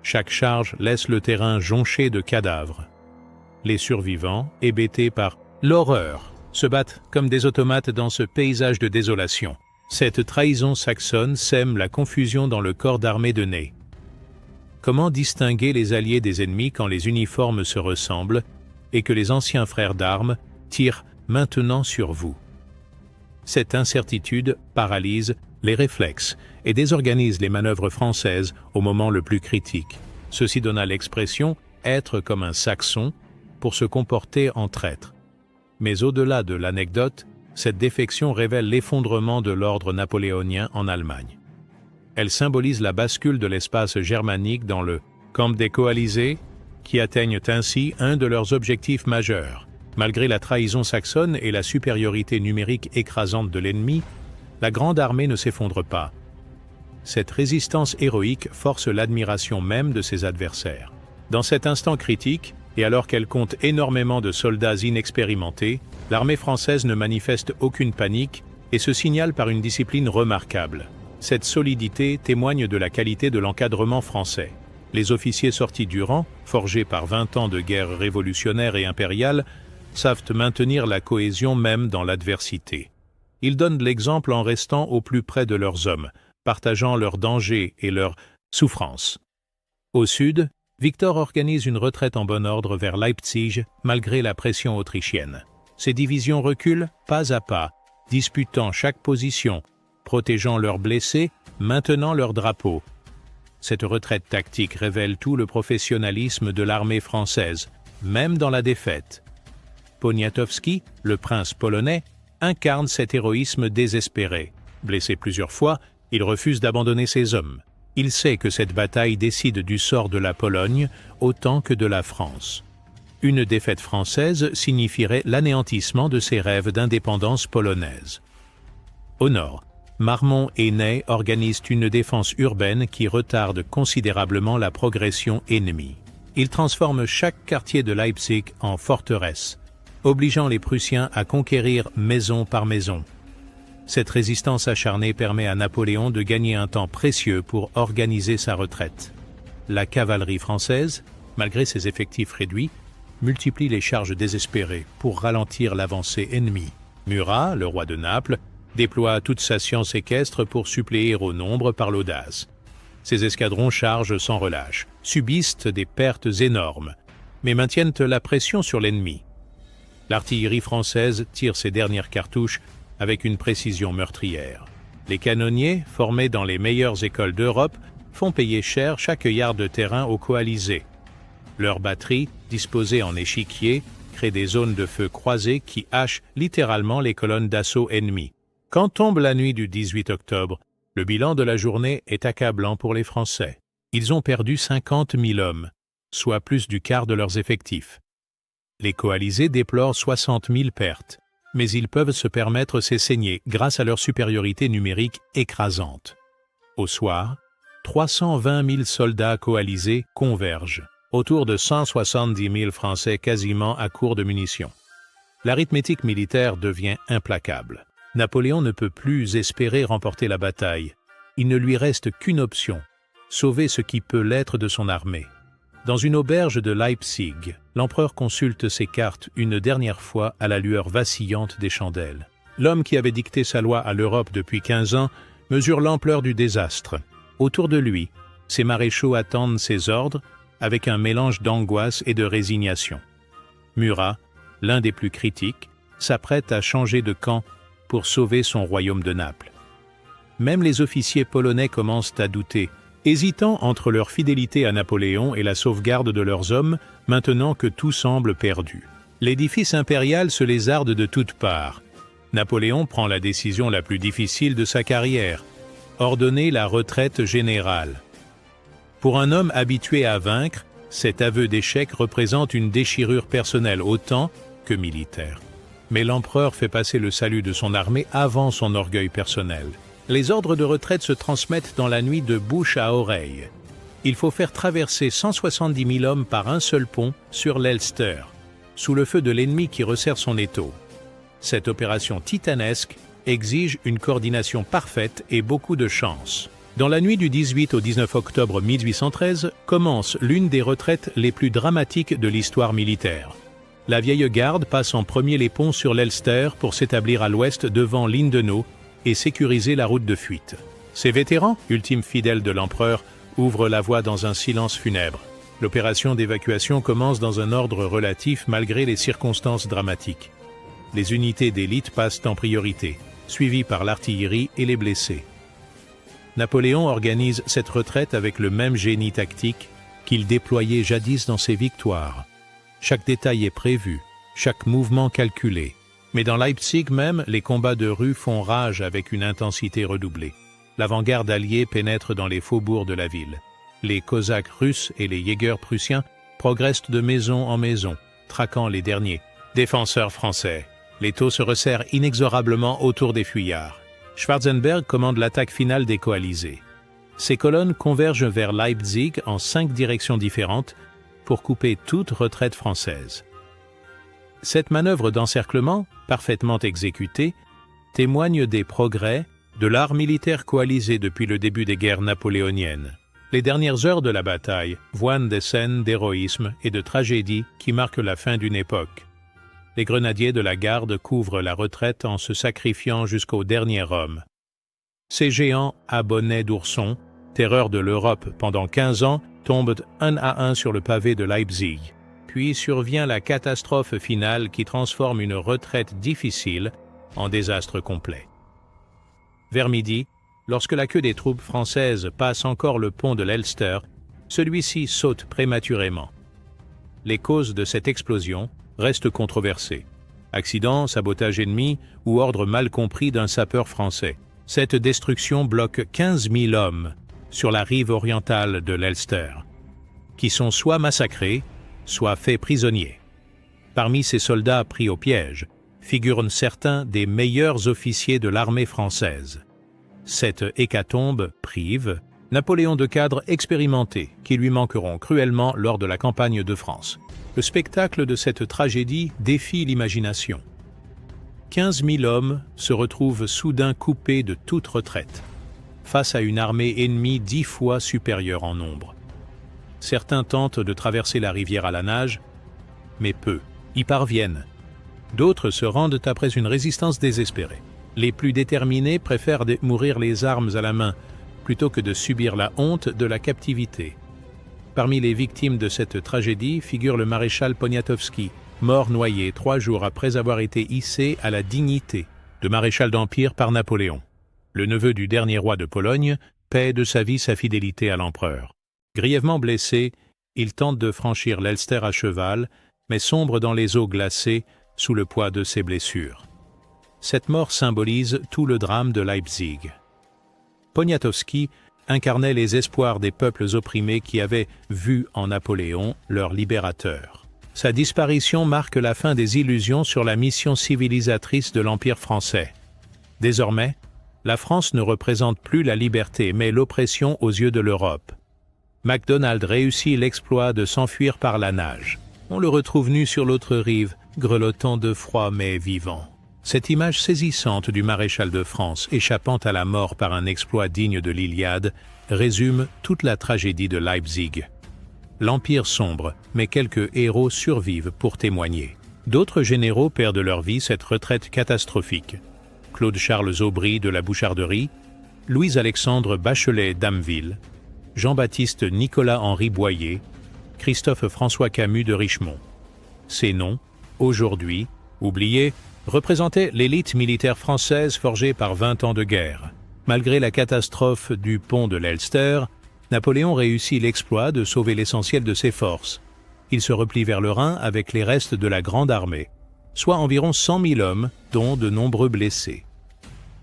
Chaque charge laisse le terrain jonché de cadavres. Les survivants, hébétés par l'horreur, se battent comme des automates dans ce paysage de désolation. Cette trahison saxonne sème la confusion dans le corps d'armée de Ney. Comment distinguer les alliés des ennemis quand les uniformes se ressemblent et que les anciens frères d'armes tirent maintenant sur vous? Cette incertitude paralyse les réflexes et désorganise les manœuvres françaises au moment le plus critique. Ceci donna l'expression « être comme un Saxon », pour se comporter en traître. Mais au-delà de l'anecdote, cette défection révèle l'effondrement de l'ordre napoléonien en Allemagne. Elle symbolise la bascule de l'espace germanique dans le camp des coalisés, qui atteignent ainsi un de leurs objectifs majeurs. Malgré la trahison saxonne et la supériorité numérique écrasante de l'ennemi, la Grande Armée ne s'effondre pas. Cette résistance héroïque force l'admiration même de ses adversaires. Dans cet instant critique, et alors qu'elle compte énormément de soldats inexpérimentés, l'armée française ne manifeste aucune panique et se signale par une discipline remarquable. Cette solidité témoigne de la qualité de l'encadrement français. Les officiers sortis du rang, forgés par 20 ans de guerre révolutionnaire et impériale, savent maintenir la cohésion même dans l'adversité. Ils donnent l'exemple en restant au plus près de leurs hommes, partageant leurs dangers et leurs souffrances. Au sud, Victor organise une retraite en bon ordre vers Leipzig malgré la pression autrichienne. Ses divisions reculent pas à pas, disputant chaque position, protégeant leurs blessés, maintenant leur drapeau. Cette retraite tactique révèle tout le professionnalisme de l'armée française, même dans la défaite. Poniatowski, le prince polonais, incarne cet héroïsme désespéré. Blessé plusieurs fois, il refuse d'abandonner ses hommes. Il sait que cette bataille décide du sort de la Pologne autant que de la France. Une défaite française signifierait l'anéantissement de ses rêves d'indépendance polonaise. Au nord, Marmont et Ney organisent une défense urbaine qui retarde considérablement la progression ennemie. Ils transforment chaque quartier de Leipzig en forteresse, obligeant les Prussiens à conquérir maison par maison. Cette résistance acharnée permet à Napoléon de gagner un temps précieux pour organiser sa retraite. La cavalerie française, malgré ses effectifs réduits, multiplie les charges désespérées pour ralentir l'avancée ennemie. Murat, le roi de Naples, déploie toute sa science équestre pour suppléer au nombre par l'audace. Ses escadrons chargent sans relâche, subissent des pertes énormes, mais maintiennent la pression sur l'ennemi. L'artillerie française tire ses dernières cartouches avec une précision meurtrière. Les canonniers, formés dans les meilleures écoles d'Europe, font payer cher chaque yard de terrain aux coalisés. Leurs batteries, disposées en échiquier, créent des zones de feu croisées qui hachent littéralement les colonnes d'assaut ennemies. Quand tombe la nuit du 18 octobre, le bilan de la journée est accablant pour les Français. Ils ont perdu 50 000 hommes, soit plus du quart de leurs effectifs. Les coalisés déplorent 60 000 pertes, mais ils peuvent se permettre ces saignées grâce à leur supériorité numérique écrasante. Au soir, 320 000 soldats coalisés convergent, autour de 170 000 Français quasiment à court de munitions. L'arithmétique militaire devient implacable. Napoléon ne peut plus espérer remporter la bataille. Il ne lui reste qu'une option, sauver ce qui peut l'être de son armée. Dans une auberge de Leipzig, l'empereur consulte ses cartes une dernière fois à la lueur vacillante des chandelles. L'homme qui avait dicté sa loi à l'Europe depuis 15 ans mesure l'ampleur du désastre. Autour de lui, ses maréchaux attendent ses ordres avec un mélange d'angoisse et de résignation. Murat, l'un des plus critiques, s'apprête à changer de camp pour sauver son royaume de Naples. Même les officiers polonais commencent à douter, hésitant entre leur fidélité à Napoléon et la sauvegarde de leurs hommes, maintenant que tout semble perdu. L'édifice impérial se lézarde de toutes parts. Napoléon prend la décision la plus difficile de sa carrière, ordonner la retraite générale. Pour un homme habitué à vaincre, cet aveu d'échec représente une déchirure personnelle autant que militaire. Mais l'empereur fait passer le salut de son armée avant son orgueil personnel. Les ordres de retraite se transmettent dans la nuit de bouche à oreille. Il faut faire traverser 170 000 hommes par un seul pont sur l'Elster, sous le feu de l'ennemi qui resserre son étau. Cette opération titanesque exige une coordination parfaite et beaucoup de chance. Dans la nuit du 18 au 19 octobre 1813 commence l'une des retraites les plus dramatiques de l'histoire militaire. La vieille garde passe en premier les ponts sur l'Elster pour s'établir à l'ouest devant Lindenau et sécuriser la route de fuite. Ces vétérans, ultimes fidèles de l'empereur, ouvrent la voie dans un silence funèbre. L'opération d'évacuation commence dans un ordre relatif malgré les circonstances dramatiques. Les unités d'élite passent en priorité, suivies par l'artillerie et les blessés. Napoléon organise cette retraite avec le même génie tactique qu'il déployait jadis dans ses victoires. Chaque détail est prévu, chaque mouvement calculé. Mais dans Leipzig même, les combats de rue font rage avec une intensité redoublée. L'avant-garde alliée pénètre dans les faubourgs de la ville. Les Cosaques russes et les Jägers prussiens progressent de maison en maison, traquant les derniers défenseurs français. L'étau se resserre inexorablement autour des fuyards. Schwarzenberg commande l'attaque finale des coalisés. Ces colonnes convergent vers Leipzig en 5 directions différentes pour couper toute retraite française. Cette manœuvre d'encerclement, parfaitement exécutée, témoigne des progrès de l'art militaire coalisé depuis le début des guerres napoléoniennes. Les dernières heures de la bataille voient des scènes d'héroïsme et de tragédie qui marquent la fin d'une époque. Les grenadiers de la garde couvrent la retraite en se sacrifiant jusqu'au dernier homme. Ces géants à bonnet d'ourson, terreur de l'Europe pendant 15 ans, tombent un à un sur le pavé de Leipzig. Puis survient la catastrophe finale qui transforme une retraite difficile en désastre complet. Vers midi, lorsque la queue des troupes françaises passe encore le pont de l'Elster, celui-ci saute prématurément. Les causes de cette explosion restent controversées. Accident, sabotage ennemi ou ordre mal compris d'un sapeur français. Cette destruction bloque 15 000 hommes sur la rive orientale de l'Elster, qui sont soit massacrés, soit faits prisonniers. Parmi ces soldats pris au piège figurent certains des meilleurs officiers de l'armée française. Cette hécatombe prive Napoléon de cadres expérimentés qui lui manqueront cruellement lors de la campagne de France. Le spectacle de cette tragédie défie l'imagination. 15 000 hommes se retrouvent soudain coupés de toute retraite, face à une armée ennemie 10 fois supérieure en nombre. Certains tentent de traverser la rivière à la nage, mais peu y parviennent. D'autres se rendent après une résistance désespérée. Les plus déterminés préfèrent mourir les armes à la main plutôt que de subir la honte de la captivité. Parmi les victimes de cette tragédie figure le maréchal Poniatowski, mort noyé 3 jours après avoir été hissé à la dignité de maréchal d'Empire par Napoléon. Le neveu du dernier roi de Pologne paie de sa vie sa fidélité à l'empereur. Grièvement blessé, il tente de franchir l'Elster à cheval, mais sombre dans les eaux glacées sous le poids de ses blessures. Cette mort symbolise tout le drame de Leipzig. Poniatowski incarnait les espoirs des peuples opprimés qui avaient vu en Napoléon leur libérateur. Sa disparition marque la fin des illusions sur la mission civilisatrice de l'Empire français. Désormais, la France ne représente plus la liberté mais l'oppression aux yeux de l'Europe. MacDonald réussit l'exploit de s'enfuir par la nage. On le retrouve nu sur l'autre rive, grelottant de froid mais vivant. Cette image saisissante du maréchal de France échappant à la mort par un exploit digne de l'Iliade résume toute la tragédie de Leipzig. L'Empire sombre, mais quelques héros survivent pour témoigner. D'autres généraux perdent leur vie cette retraite catastrophique. Claude-Charles Aubry de la Boucharderie, Louis-Alexandre Bachelet d'Ameville, Jean-Baptiste Nicolas-Henri Boyer, Christophe-François Camus de Richemont. Ces noms, aujourd'hui oubliés, représentaient l'élite militaire française forgée par 20 ans de guerre. Malgré la catastrophe du pont de l'Elster, Napoléon réussit l'exploit de sauver l'essentiel de ses forces. Il se replie vers le Rhin avec les restes de la Grande Armée, soit environ 100 000 hommes, dont de nombreux blessés.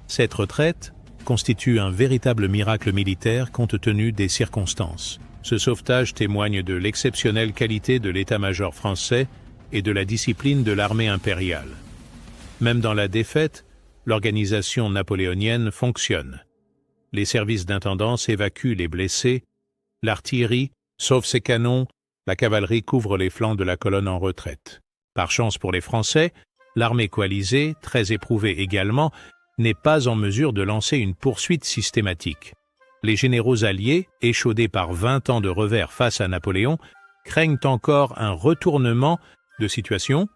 Cette retraite constitue un véritable miracle militaire compte tenu des circonstances. Ce sauvetage témoigne de l'exceptionnelle qualité de l'état-major français et de la discipline de l'armée impériale. Même dans la défaite, l'organisation napoléonienne fonctionne. Les services d'intendance évacuent les blessés, l'artillerie sauve ses canons, la cavalerie couvre les flancs de la colonne en retraite. Par chance pour les Français, l'armée coalisée, très éprouvée également, n'est pas en mesure de lancer une poursuite systématique. Les généraux alliés, échaudés par 20 ans de revers face à Napoléon, craignent encore un retournement de situation.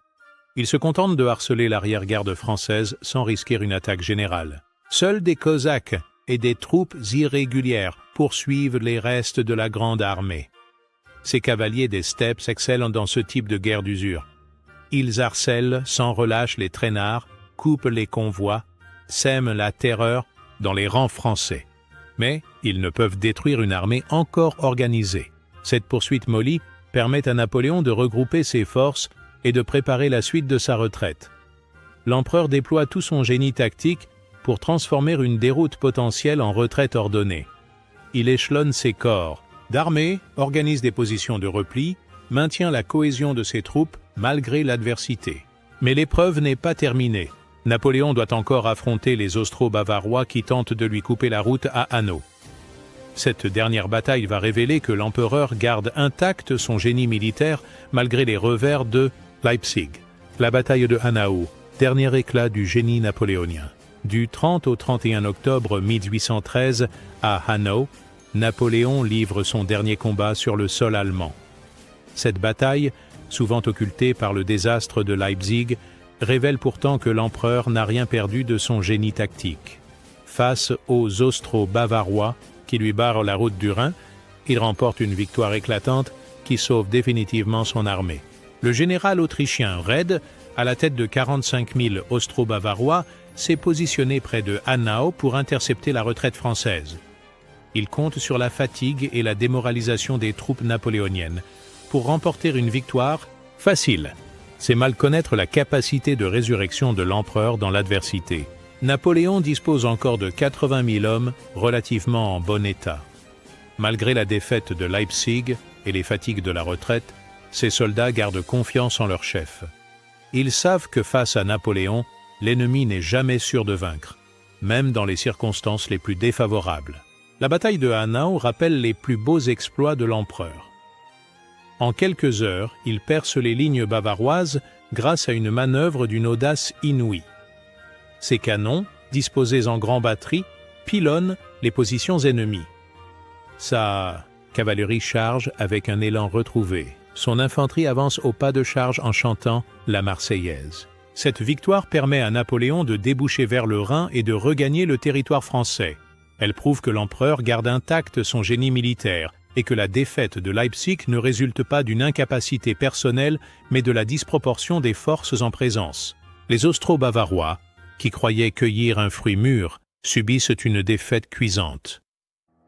Ils se contentent de harceler l'arrière-garde française sans risquer une attaque générale. Seuls des Cosaques et des troupes irrégulières poursuivent les restes de la grande armée. Ces cavaliers des steppes excellent dans ce type de guerre d'usure. Ils harcèlent sans relâche les traînards, coupent les convois, sèment la terreur dans les rangs français. Mais ils ne peuvent détruire une armée encore organisée. Cette poursuite mollie permet à Napoléon de regrouper ses forces et de préparer la suite de sa retraite. L'empereur déploie tout son génie tactique pour transformer une déroute potentielle en retraite ordonnée. Il échelonne ses corps d'armée, organise des positions de repli, maintient la cohésion de ses troupes malgré l'adversité. Mais l'épreuve n'est pas terminée. Napoléon doit encore affronter les Austro-Bavarois qui tentent de lui couper la route à Hanau. Cette dernière bataille va révéler que l'empereur garde intact son génie militaire malgré les revers de Leipzig. La bataille de Hanau, dernier éclat du génie napoléonien. Du 30 au 31 octobre 1813, à Hanau, Napoléon livre son dernier combat sur le sol allemand. Cette bataille, souvent occultée par le désastre de Leipzig, révèle pourtant que l'empereur n'a rien perdu de son génie tactique. Face aux Austro-Bavarois qui lui barrent la route du Rhin, il remporte une victoire éclatante qui sauve définitivement son armée. Le général autrichien Red, à la tête de 45 000 Austro-Bavarois, s'est positionné près de Hanau pour intercepter la retraite française. Il compte sur la fatigue et la démoralisation des troupes napoléoniennes pour remporter une victoire facile. C'est mal connaître la capacité de résurrection de l'empereur dans l'adversité. Napoléon dispose encore de 80 000 hommes relativement en bon état. Malgré la défaite de Leipzig et les fatigues de la retraite, ses soldats gardent confiance en leur chef. Ils savent que face à Napoléon, l'ennemi n'est jamais sûr de vaincre, même dans les circonstances les plus défavorables. La bataille de Hanau rappelle les plus beaux exploits de l'empereur. En quelques heures, il perce les lignes bavaroises grâce à une manœuvre d'une audace inouïe. Ses canons, disposés en grande batterie, pilonnent les positions ennemies. Sa cavalerie charge avec un élan retrouvé. Son infanterie avance au pas de charge en chantant la Marseillaise. Cette victoire permet à Napoléon de déboucher vers le Rhin et de regagner le territoire français. Elle prouve que l'empereur garde intact son génie militaire et que la défaite de Leipzig ne résulte pas d'une incapacité personnelle, mais de la disproportion des forces en présence. Les Austro-Bavarois, qui croyaient cueillir un fruit mûr, subissent une défaite cuisante.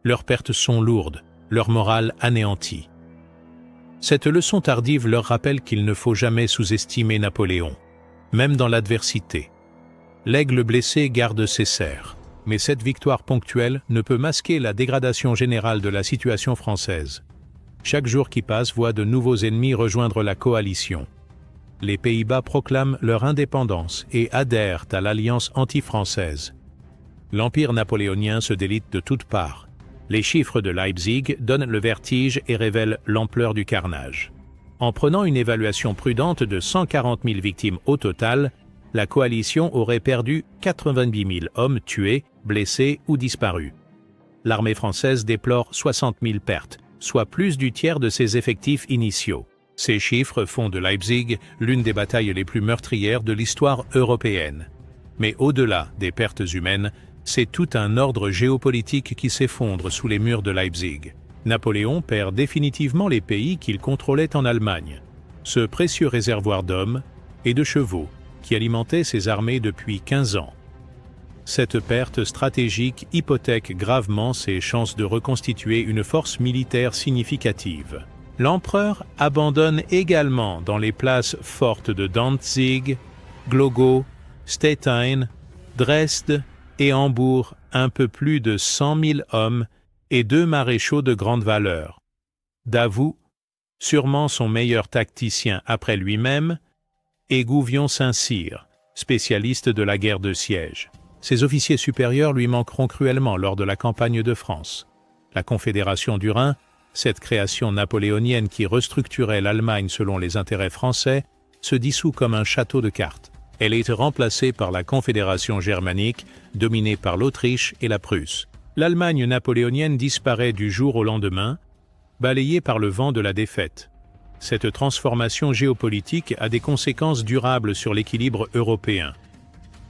Leurs pertes sont lourdes, leur morale anéantie. Cette leçon tardive leur rappelle qu'il ne faut jamais sous-estimer Napoléon, même dans l'adversité. L'aigle blessé garde ses serres. Mais cette victoire ponctuelle ne peut masquer la dégradation générale de la situation française. Chaque jour qui passe voit de nouveaux ennemis rejoindre la coalition. Les Pays-Bas proclament leur indépendance et adhèrent à l'alliance anti-française. L'empire napoléonien se délite de toutes parts. Les chiffres de Leipzig donnent le vertige et révèlent l'ampleur du carnage. En prenant une évaluation prudente de 140 000 victimes au total, la coalition aurait perdu 90 000 hommes tués, blessés ou disparus. L'armée française déplore 60 000 pertes, soit plus du tiers de ses effectifs initiaux. Ces chiffres font de Leipzig l'une des batailles les plus meurtrières de l'histoire européenne. Mais au-delà des pertes humaines, c'est tout un ordre géopolitique qui s'effondre sous les murs de Leipzig. Napoléon perd définitivement les pays qu'il contrôlait en Allemagne. Ce précieux réservoir d'hommes et de chevaux qui alimentait ses armées depuis 15 ans. Cette perte stratégique hypothèque gravement ses chances de reconstituer une force militaire significative. L'empereur abandonne également dans les places fortes de Danzig, Glogau, Stettin, Dresde et Hambourg un peu plus de 100 000 hommes et 2 maréchaux de grande valeur. Davout, sûrement son meilleur tacticien après lui-même, et Gouvion Saint-Cyr, spécialiste de la guerre de siège. Ses officiers supérieurs lui manqueront cruellement lors de la campagne de France. La Confédération du Rhin, cette création napoléonienne qui restructurait l'Allemagne selon les intérêts français, se dissout comme un château de cartes. Elle est remplacée par la Confédération germanique, dominée par l'Autriche et la Prusse. L'Allemagne napoléonienne disparaît du jour au lendemain, balayée par le vent de la défaite. Cette transformation géopolitique a des conséquences durables sur l'équilibre européen.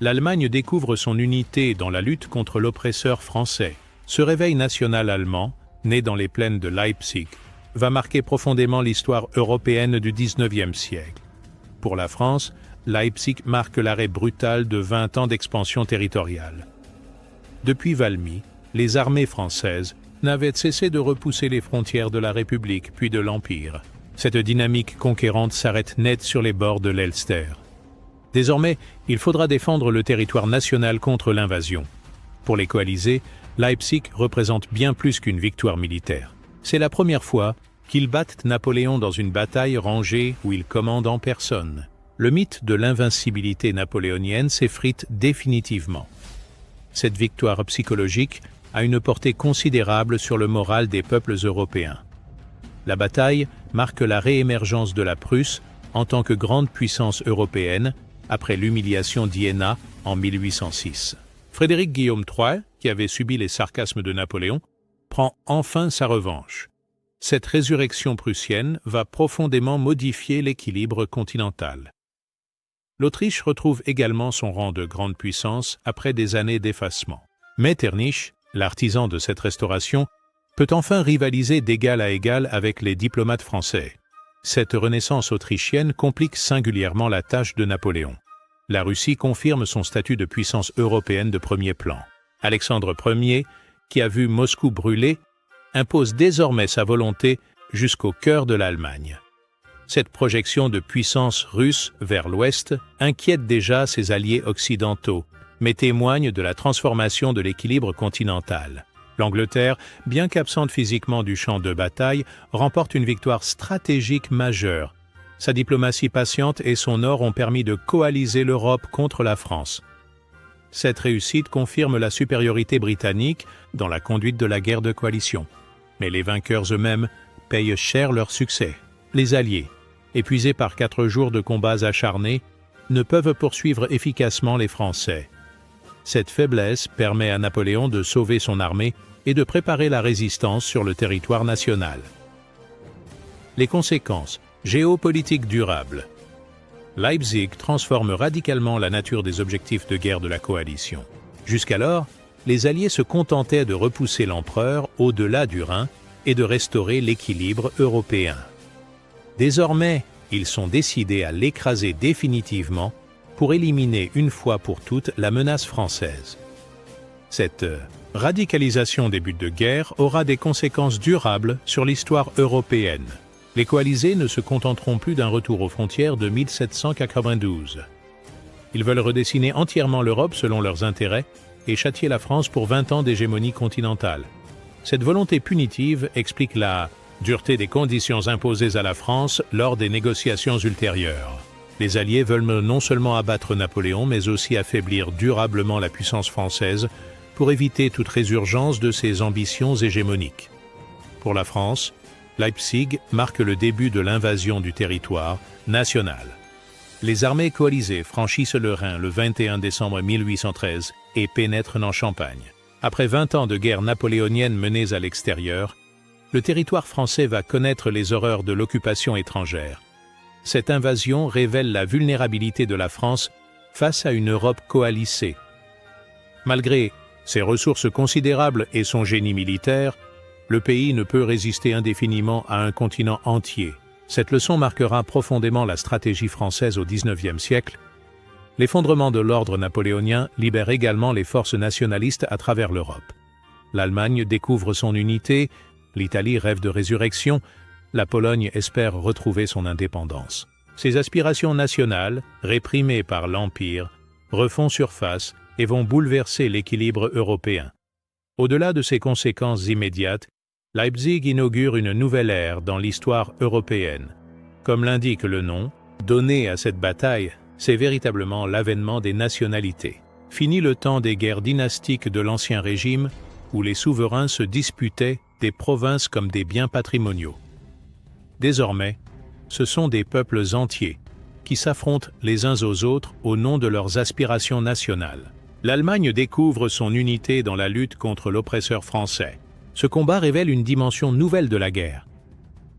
L'Allemagne découvre son unité dans la lutte contre l'oppresseur français. Ce réveil national allemand, né dans les plaines de Leipzig, va marquer profondément l'histoire européenne du XIXe siècle. Pour la France, Leipzig marque l'arrêt brutal de 20 ans d'expansion territoriale. Depuis Valmy, les armées françaises n'avaient cessé de repousser les frontières de la République puis de l'Empire. Cette dynamique conquérante s'arrête net sur les bords de l'Elster. Désormais, il faudra défendre le territoire national contre l'invasion. Pour les coalisés, Leipzig représente bien plus qu'une victoire militaire. C'est la première fois qu'ils battent Napoléon dans une bataille rangée où il commande en personne. Le mythe de l'invincibilité napoléonienne s'effrite définitivement. Cette victoire psychologique a une portée considérable sur le moral des peuples européens. La bataille marque la réémergence de la Prusse en tant que grande puissance européenne après l'humiliation d'Iéna en 1806. Frédéric Guillaume III, qui avait subi les sarcasmes de Napoléon, prend enfin sa revanche. Cette résurrection prussienne va profondément modifier l'équilibre continental. L'Autriche retrouve également son rang de grande puissance après des années d'effacement. Metternich, l'artisan de cette restauration, peut enfin rivaliser d'égal à égal avec les diplomates français. Cette renaissance autrichienne complique singulièrement la tâche de Napoléon. La Russie confirme son statut de puissance européenne de premier plan. Alexandre Ier, qui a vu Moscou brûler, impose désormais sa volonté jusqu'au cœur de l'Allemagne. Cette projection de puissance russe vers l'ouest inquiète déjà ses alliés occidentaux, mais témoigne de la transformation de l'équilibre continental. L'Angleterre, bien qu'absente physiquement du champ de bataille, remporte une victoire stratégique majeure. Sa diplomatie patiente et son or ont permis de coaliser l'Europe contre la France. Cette réussite confirme la supériorité britannique dans la conduite de la guerre de coalition. Mais les vainqueurs eux-mêmes payent cher leur succès. Les Alliés, épuisés par 4 jours de combats acharnés, ne peuvent poursuivre efficacement les Français. Cette faiblesse permet à Napoléon de sauver son armée et de préparer la résistance sur le territoire national. Les conséquences géopolitiques durables. Leipzig transforme radicalement la nature des objectifs de guerre de la coalition. Jusqu'alors, les Alliés se contentaient de repousser l'empereur au-delà du Rhin et de restaurer l'équilibre européen. Désormais, ils sont décidés à l'écraser définitivement pour éliminer une fois pour toutes la menace française. Cette radicalisation des buts de guerre aura des conséquences durables sur l'histoire européenne. Les coalisés ne se contenteront plus d'un retour aux frontières de 1792. Ils veulent redessiner entièrement l'Europe selon leurs intérêts et châtier la France pour 20 ans d'hégémonie continentale. Cette volonté punitive explique la dureté des conditions imposées à la France lors des négociations ultérieures. Les Alliés veulent non seulement abattre Napoléon, mais aussi affaiblir durablement la puissance française pour éviter toute résurgence de ses ambitions hégémoniques. Pour la France, Leipzig marque le début de l'invasion du territoire national. Les armées coalisées franchissent le Rhin le 21 décembre 1813 et pénètrent en Champagne. Après 20 ans de guerre napoléonienne menées à l'extérieur, le territoire français va connaître les horreurs de l'occupation étrangère. Cette invasion révèle la vulnérabilité de la France face à une Europe coalisée. Malgré ses ressources considérables et son génie militaire, le pays ne peut résister indéfiniment à un continent entier. Cette leçon marquera profondément la stratégie française au XIXe siècle. L'effondrement de l'ordre napoléonien libère également les forces nationalistes à travers l'Europe. L'Allemagne découvre son unité, l'Italie rêve de résurrection, la Pologne espère retrouver son indépendance. Ces aspirations nationales, réprimées par l'Empire, refont surface et vont bouleverser l'équilibre européen. Au-delà de ces conséquences immédiates, Leipzig inaugure une nouvelle ère dans l'histoire européenne. Comme l'indique le nom, donné à cette bataille, c'est véritablement l'avènement des nationalités. Fini le temps des guerres dynastiques de l'Ancien Régime, où les souverains se disputaient des provinces comme des biens patrimoniaux. Désormais, ce sont des peuples entiers qui s'affrontent les uns aux autres au nom de leurs aspirations nationales. L'Allemagne découvre son unité dans la lutte contre l'oppresseur français. Ce combat révèle une dimension nouvelle de la guerre,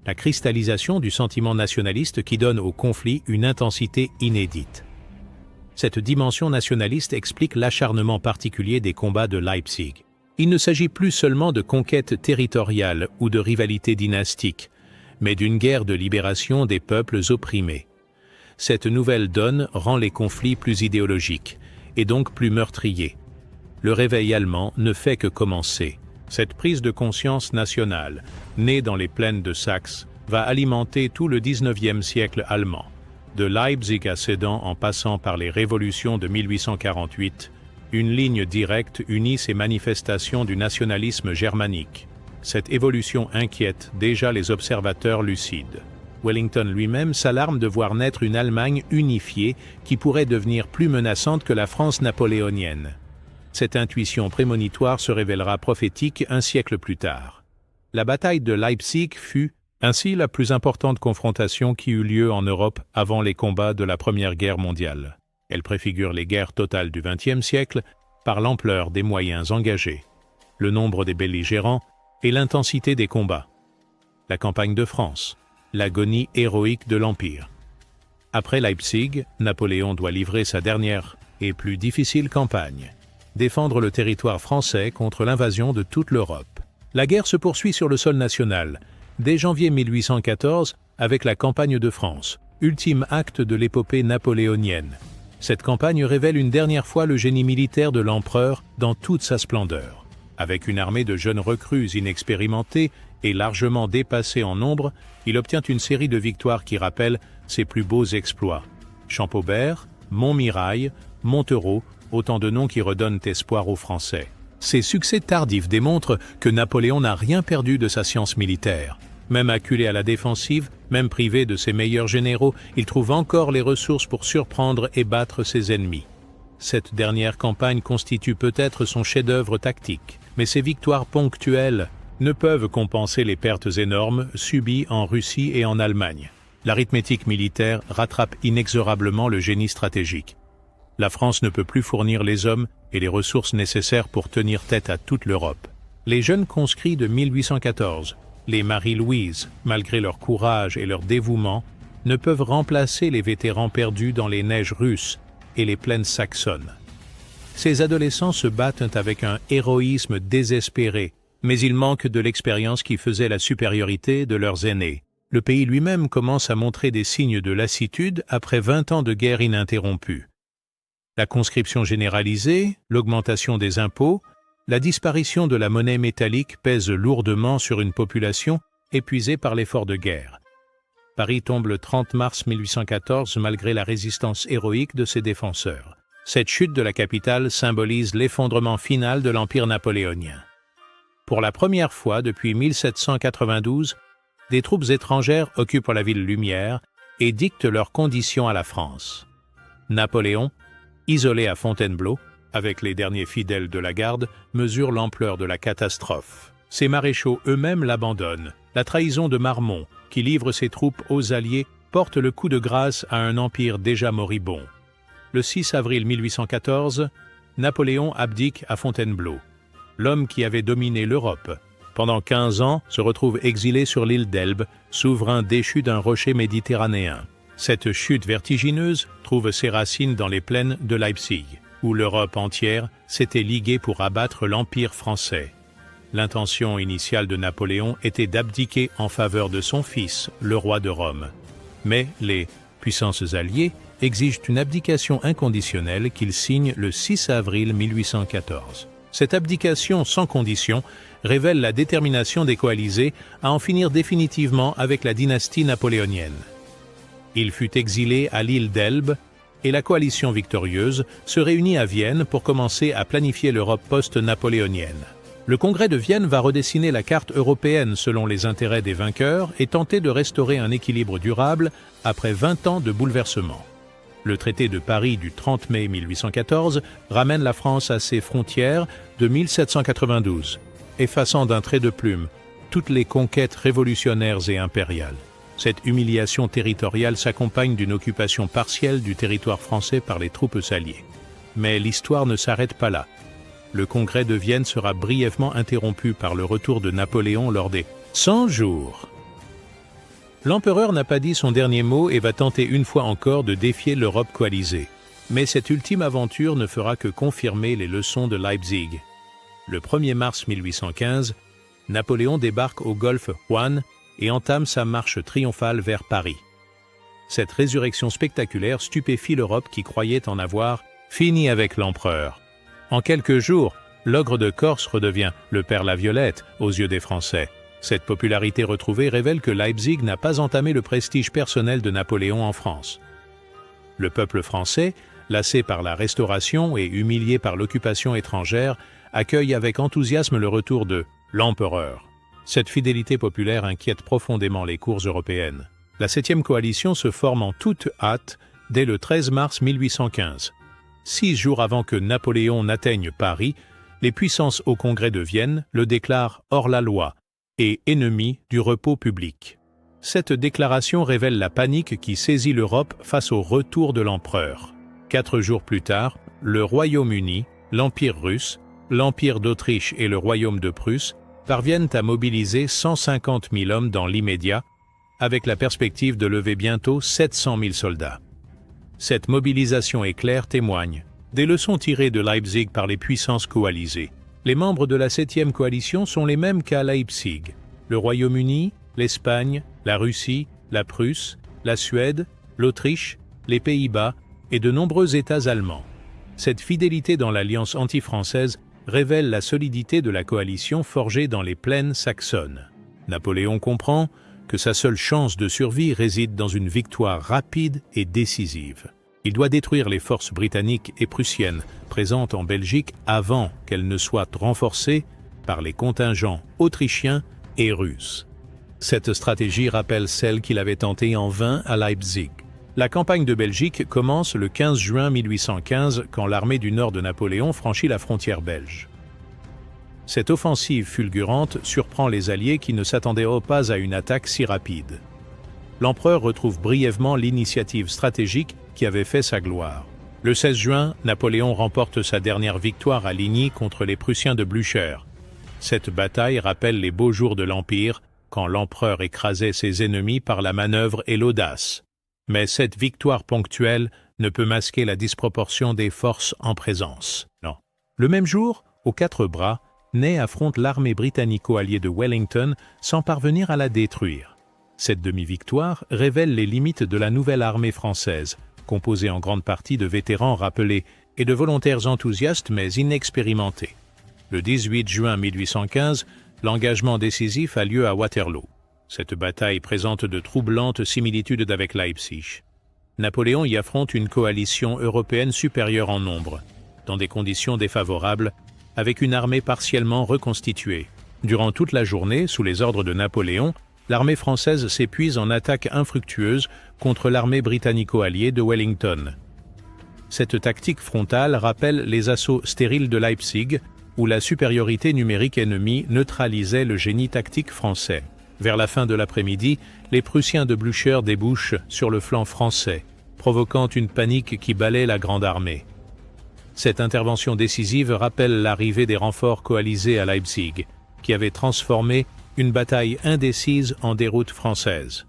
la cristallisation du sentiment nationaliste qui donne au conflit une intensité inédite. Cette dimension nationaliste explique l'acharnement particulier des combats de Leipzig. Il ne s'agit plus seulement de conquête territoriale ou de rivalité dynastique, mais d'une guerre de libération des peuples opprimés. Cette nouvelle donne rend les conflits plus idéologiques, et donc plus meurtriers. Le réveil allemand ne fait que commencer. Cette prise de conscience nationale, née dans les plaines de Saxe, va alimenter tout le XIXe siècle allemand. De Leipzig à Sedan en passant par les révolutions de 1848, une ligne directe unit ces manifestations du nationalisme germanique. Cette évolution inquiète déjà les observateurs lucides. Wellington lui-même s'alarme de voir naître une Allemagne unifiée qui pourrait devenir plus menaçante que la France napoléonienne. Cette intuition prémonitoire se révélera prophétique un siècle plus tard. La bataille de Leipzig fut ainsi la plus importante confrontation qui eut lieu en Europe avant les combats de la Première Guerre mondiale. Elle préfigure les guerres totales du XXe siècle par l'ampleur des moyens engagés, le nombre des belligérants et l'intensité des combats. La campagne de France, l'agonie héroïque de l'Empire. Après Leipzig, Napoléon doit livrer sa dernière et plus difficile campagne, défendre le territoire français contre l'invasion de toute l'Europe. La guerre se poursuit sur le sol national, dès janvier 1814 avec la campagne de France, ultime acte de l'épopée napoléonienne. Cette campagne révèle une dernière fois le génie militaire de l'empereur dans toute sa splendeur. Avec une armée de jeunes recrues inexpérimentés et largement dépassés en nombre, il obtient une série de victoires qui rappellent ses plus beaux exploits. Champaubert, Montmirail, Montereau, autant de noms qui redonnent espoir aux Français. Ces succès tardifs démontrent que Napoléon n'a rien perdu de sa science militaire. Même acculé à la défensive, même privé de ses meilleurs généraux, il trouve encore les ressources pour surprendre et battre ses ennemis. Cette dernière campagne constitue peut-être son chef-d'œuvre tactique, mais ses victoires ponctuelles ne peuvent compenser les pertes énormes subies en Russie et en Allemagne. L'arithmétique militaire rattrape inexorablement le génie stratégique. La France ne peut plus fournir les hommes et les ressources nécessaires pour tenir tête à toute l'Europe. Les jeunes conscrits de 1814, les Marie-Louise, malgré leur courage et leur dévouement, ne peuvent remplacer les vétérans perdus dans les neiges russes et les plaines saxonnes. Ces adolescents se battent avec un héroïsme désespéré, mais ils manquent de l'expérience qui faisait la supériorité de leurs aînés. Le pays lui-même commence à montrer des signes de lassitude après 20 ans de guerre ininterrompue. La conscription généralisée, l'augmentation des impôts, la disparition de la monnaie métallique pèsent lourdement sur une population épuisée par l'effort de guerre. Paris tombe le 30 mars 1814 malgré la résistance héroïque de ses défenseurs. Cette chute de la capitale symbolise l'effondrement final de l'Empire napoléonien. Pour la première fois depuis 1792, des troupes étrangères occupent la ville lumière et dictent leurs conditions à la France. Napoléon, isolé à Fontainebleau, avec les derniers fidèles de la garde, mesure l'ampleur de la catastrophe. Ses maréchaux eux-mêmes l'abandonnent. La trahison de Marmont, qui livre ses troupes aux Alliés, porte le coup de grâce à un empire déjà moribond. Le 6 avril 1814, Napoléon abdique à Fontainebleau. L'homme qui avait dominé l'Europe pendant 15 ans se retrouve exilé sur l'île d'Elbe, souverain déchu d'un rocher méditerranéen. Cette chute vertigineuse trouve ses racines dans les plaines de Leipzig, où l'Europe entière s'était liguée pour abattre l'Empire français. L'intention initiale de Napoléon était d'abdiquer en faveur de son fils, le roi de Rome. Mais les puissances alliées exigent une abdication inconditionnelle qu'il signe le 6 avril 1814. Cette abdication sans condition révèle la détermination des coalisés à en finir définitivement avec la dynastie napoléonienne. Il fut exilé à l'île d'Elbe et la coalition victorieuse se réunit à Vienne pour commencer à planifier l'Europe post-napoléonienne. Le Congrès de Vienne va redessiner la carte européenne selon les intérêts des vainqueurs et tenter de restaurer un équilibre durable après 20 ans de bouleversements. Le traité de Paris du 30 mai 1814 ramène la France à ses frontières de 1792, effaçant d'un trait de plume toutes les conquêtes révolutionnaires et impériales. Cette humiliation territoriale s'accompagne d'une occupation partielle du territoire français par les troupes alliées. Mais l'histoire ne s'arrête pas là. Le Congrès de Vienne sera brièvement interrompu par le retour de Napoléon lors des 100 jours. L'empereur n'a pas dit son dernier mot et va tenter une fois encore de défier l'Europe coalisée. Mais cette ultime aventure ne fera que confirmer les leçons de Leipzig. Le 1er mars 1815, Napoléon débarque au golfe Juan et entame sa marche triomphale vers Paris. Cette résurrection spectaculaire stupéfie l'Europe qui croyait en avoir fini avec l'empereur. En quelques jours, l'ogre de Corse redevient le père La Violette aux yeux des Français. Cette popularité retrouvée révèle que Leipzig n'a pas entamé le prestige personnel de Napoléon en France. Le peuple français, lassé par la Restauration et humilié par l'occupation étrangère, accueille avec enthousiasme le retour de l'empereur. Cette fidélité populaire inquiète profondément les cours européennes. La 7e coalition se forme en toute hâte dès le 13 mars 1815. 6 jours avant que Napoléon n'atteigne Paris, les puissances au Congrès de Vienne le déclarent hors la loi et ennemi du repos public. Cette déclaration révèle la panique qui saisit l'Europe face au retour de l'empereur. 4 jours plus tard, le Royaume-Uni, l'Empire russe, l'Empire d'Autriche et le Royaume de Prusse parviennent à mobiliser 150 000 hommes dans l'immédiat, avec la perspective de lever bientôt 700 000 soldats. Cette mobilisation éclair témoigne des leçons tirées de Leipzig par les puissances coalisées. Les membres de la 7e coalition sont les mêmes qu'à Leipzig. Le Royaume-Uni, l'Espagne, la Russie, la Prusse, la Suède, l'Autriche, les Pays-Bas et de nombreux États allemands. Cette fidélité dans l'alliance anti-française révèle la solidité de la coalition forgée dans les plaines saxonnes. Napoléon comprend que sa seule chance de survie réside dans une victoire rapide et décisive. Il doit détruire les forces britanniques et prussiennes présentes en Belgique avant qu'elles ne soient renforcées par les contingents autrichiens et russes. Cette stratégie rappelle celle qu'il avait tentée en vain à Leipzig. La campagne de Belgique commence le 15 juin 1815 quand l'armée du nord de Napoléon franchit la frontière belge. Cette offensive fulgurante surprend les Alliés qui ne s'attendaient pas à une attaque si rapide. L'empereur retrouve brièvement l'initiative stratégique qui avait fait sa gloire. Le 16 juin, Napoléon remporte sa dernière victoire à Ligny contre les Prussiens de Blücher. Cette bataille rappelle les beaux jours de l'Empire, quand l'empereur écrasait ses ennemis par la manœuvre et l'audace. Mais cette victoire ponctuelle ne peut masquer la disproportion des forces en présence. Non. Le même jour, aux 4 bras, Ney affronte l'armée britannico-alliée de Wellington sans parvenir à la détruire. Cette demi-victoire révèle les limites de la nouvelle armée française, composée en grande partie de vétérans rappelés et de volontaires enthousiastes mais inexpérimentés. Le 18 juin 1815, l'engagement décisif a lieu à Waterloo. Cette bataille présente de troublantes similitudes avec Leipzig. Napoléon y affronte une coalition européenne supérieure en nombre, dans des conditions défavorables, avec une armée partiellement reconstituée. Durant toute la journée, sous les ordres de Napoléon, l'armée française s'épuise en attaques infructueuses contre l'armée britannico-alliée de Wellington. Cette tactique frontale rappelle les assauts stériles de Leipzig, où la supériorité numérique ennemie neutralisait le génie tactique français. Vers la fin de l'après-midi, les Prussiens de Blücher débouchent sur le flanc français, provoquant une panique qui balaie la grande armée. Cette intervention décisive rappelle l'arrivée des renforts coalisés à Leipzig, qui avait transformé une bataille indécise en déroute française.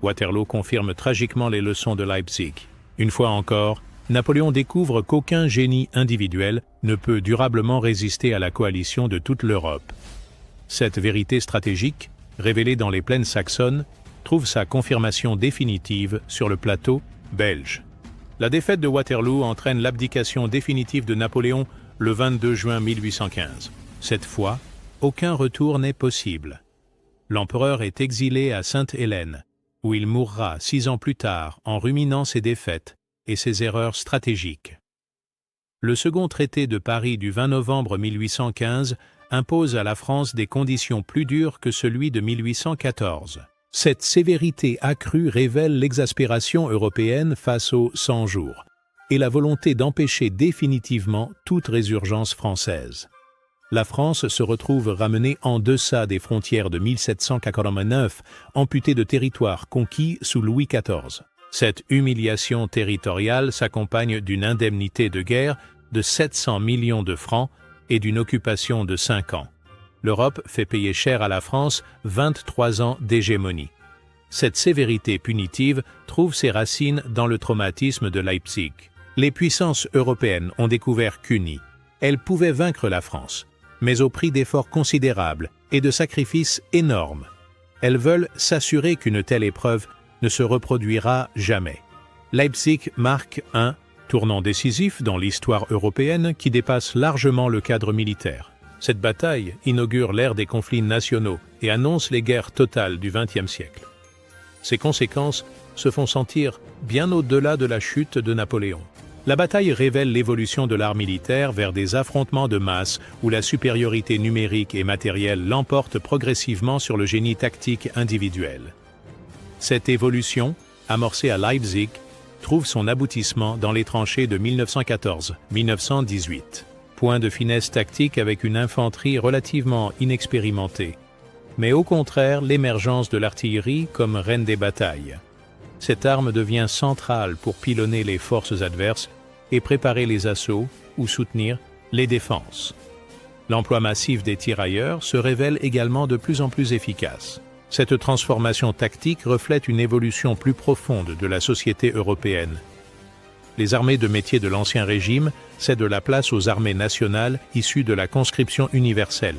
Waterloo confirme tragiquement les leçons de Leipzig. Une fois encore, Napoléon découvre qu'aucun génie individuel ne peut durablement résister à la coalition de toute l'Europe. Cette vérité stratégique, révélée dans les plaines saxonnes, trouve sa confirmation définitive sur le plateau belge. La défaite de Waterloo entraîne l'abdication définitive de Napoléon le 22 juin 1815. Cette fois, aucun retour n'est possible. L'empereur est exilé à Sainte-Hélène, où il mourra 6 ans plus tard en ruminant ses défaites et ses erreurs stratégiques. Le second traité de Paris du 20 novembre 1815 impose à la France des conditions plus dures que celui de 1814. Cette sévérité accrue révèle l'exaspération européenne face aux 100 jours et la volonté d'empêcher définitivement toute résurgence française. La France se retrouve ramenée en deçà des frontières de 1789, amputée de territoires conquis sous Louis XIV. Cette humiliation territoriale s'accompagne d'une indemnité de guerre de 700 millions de francs et d'une occupation de 5 ans. L'Europe fait payer cher à la France 23 ans d'hégémonie. Cette sévérité punitive trouve ses racines dans le traumatisme de Leipzig. Les puissances européennes ont découvert qu'unies, elles pouvaient vaincre la France, mais au prix d'efforts considérables et de sacrifices énormes. Elles veulent s'assurer qu'une telle épreuve ne se reproduira jamais. Leipzig marque un tournant décisif dans l'histoire européenne qui dépasse largement le cadre militaire. Cette bataille inaugure l'ère des conflits nationaux et annonce les guerres totales du XXe siècle. Ces conséquences se font sentir bien au-delà de la chute de Napoléon. La bataille révèle l'évolution de l'art militaire vers des affrontements de masse où la supériorité numérique et matérielle l'emporte progressivement sur le génie tactique individuel. Cette évolution, amorcée à Leipzig, trouve son aboutissement dans les tranchées de 1914-1918. Point de finesse tactique avec une infanterie relativement inexpérimentée, mais au contraire l'émergence de l'artillerie comme reine des batailles. Cette arme devient centrale pour pilonner les forces adverses et préparer les assauts ou soutenir les défenses. L'emploi massif des tirailleurs se révèle également de plus en plus efficace. Cette transformation tactique reflète une évolution plus profonde de la société européenne. Les armées de métier de l'Ancien Régime cèdent la place aux armées nationales issues de la conscription universelle.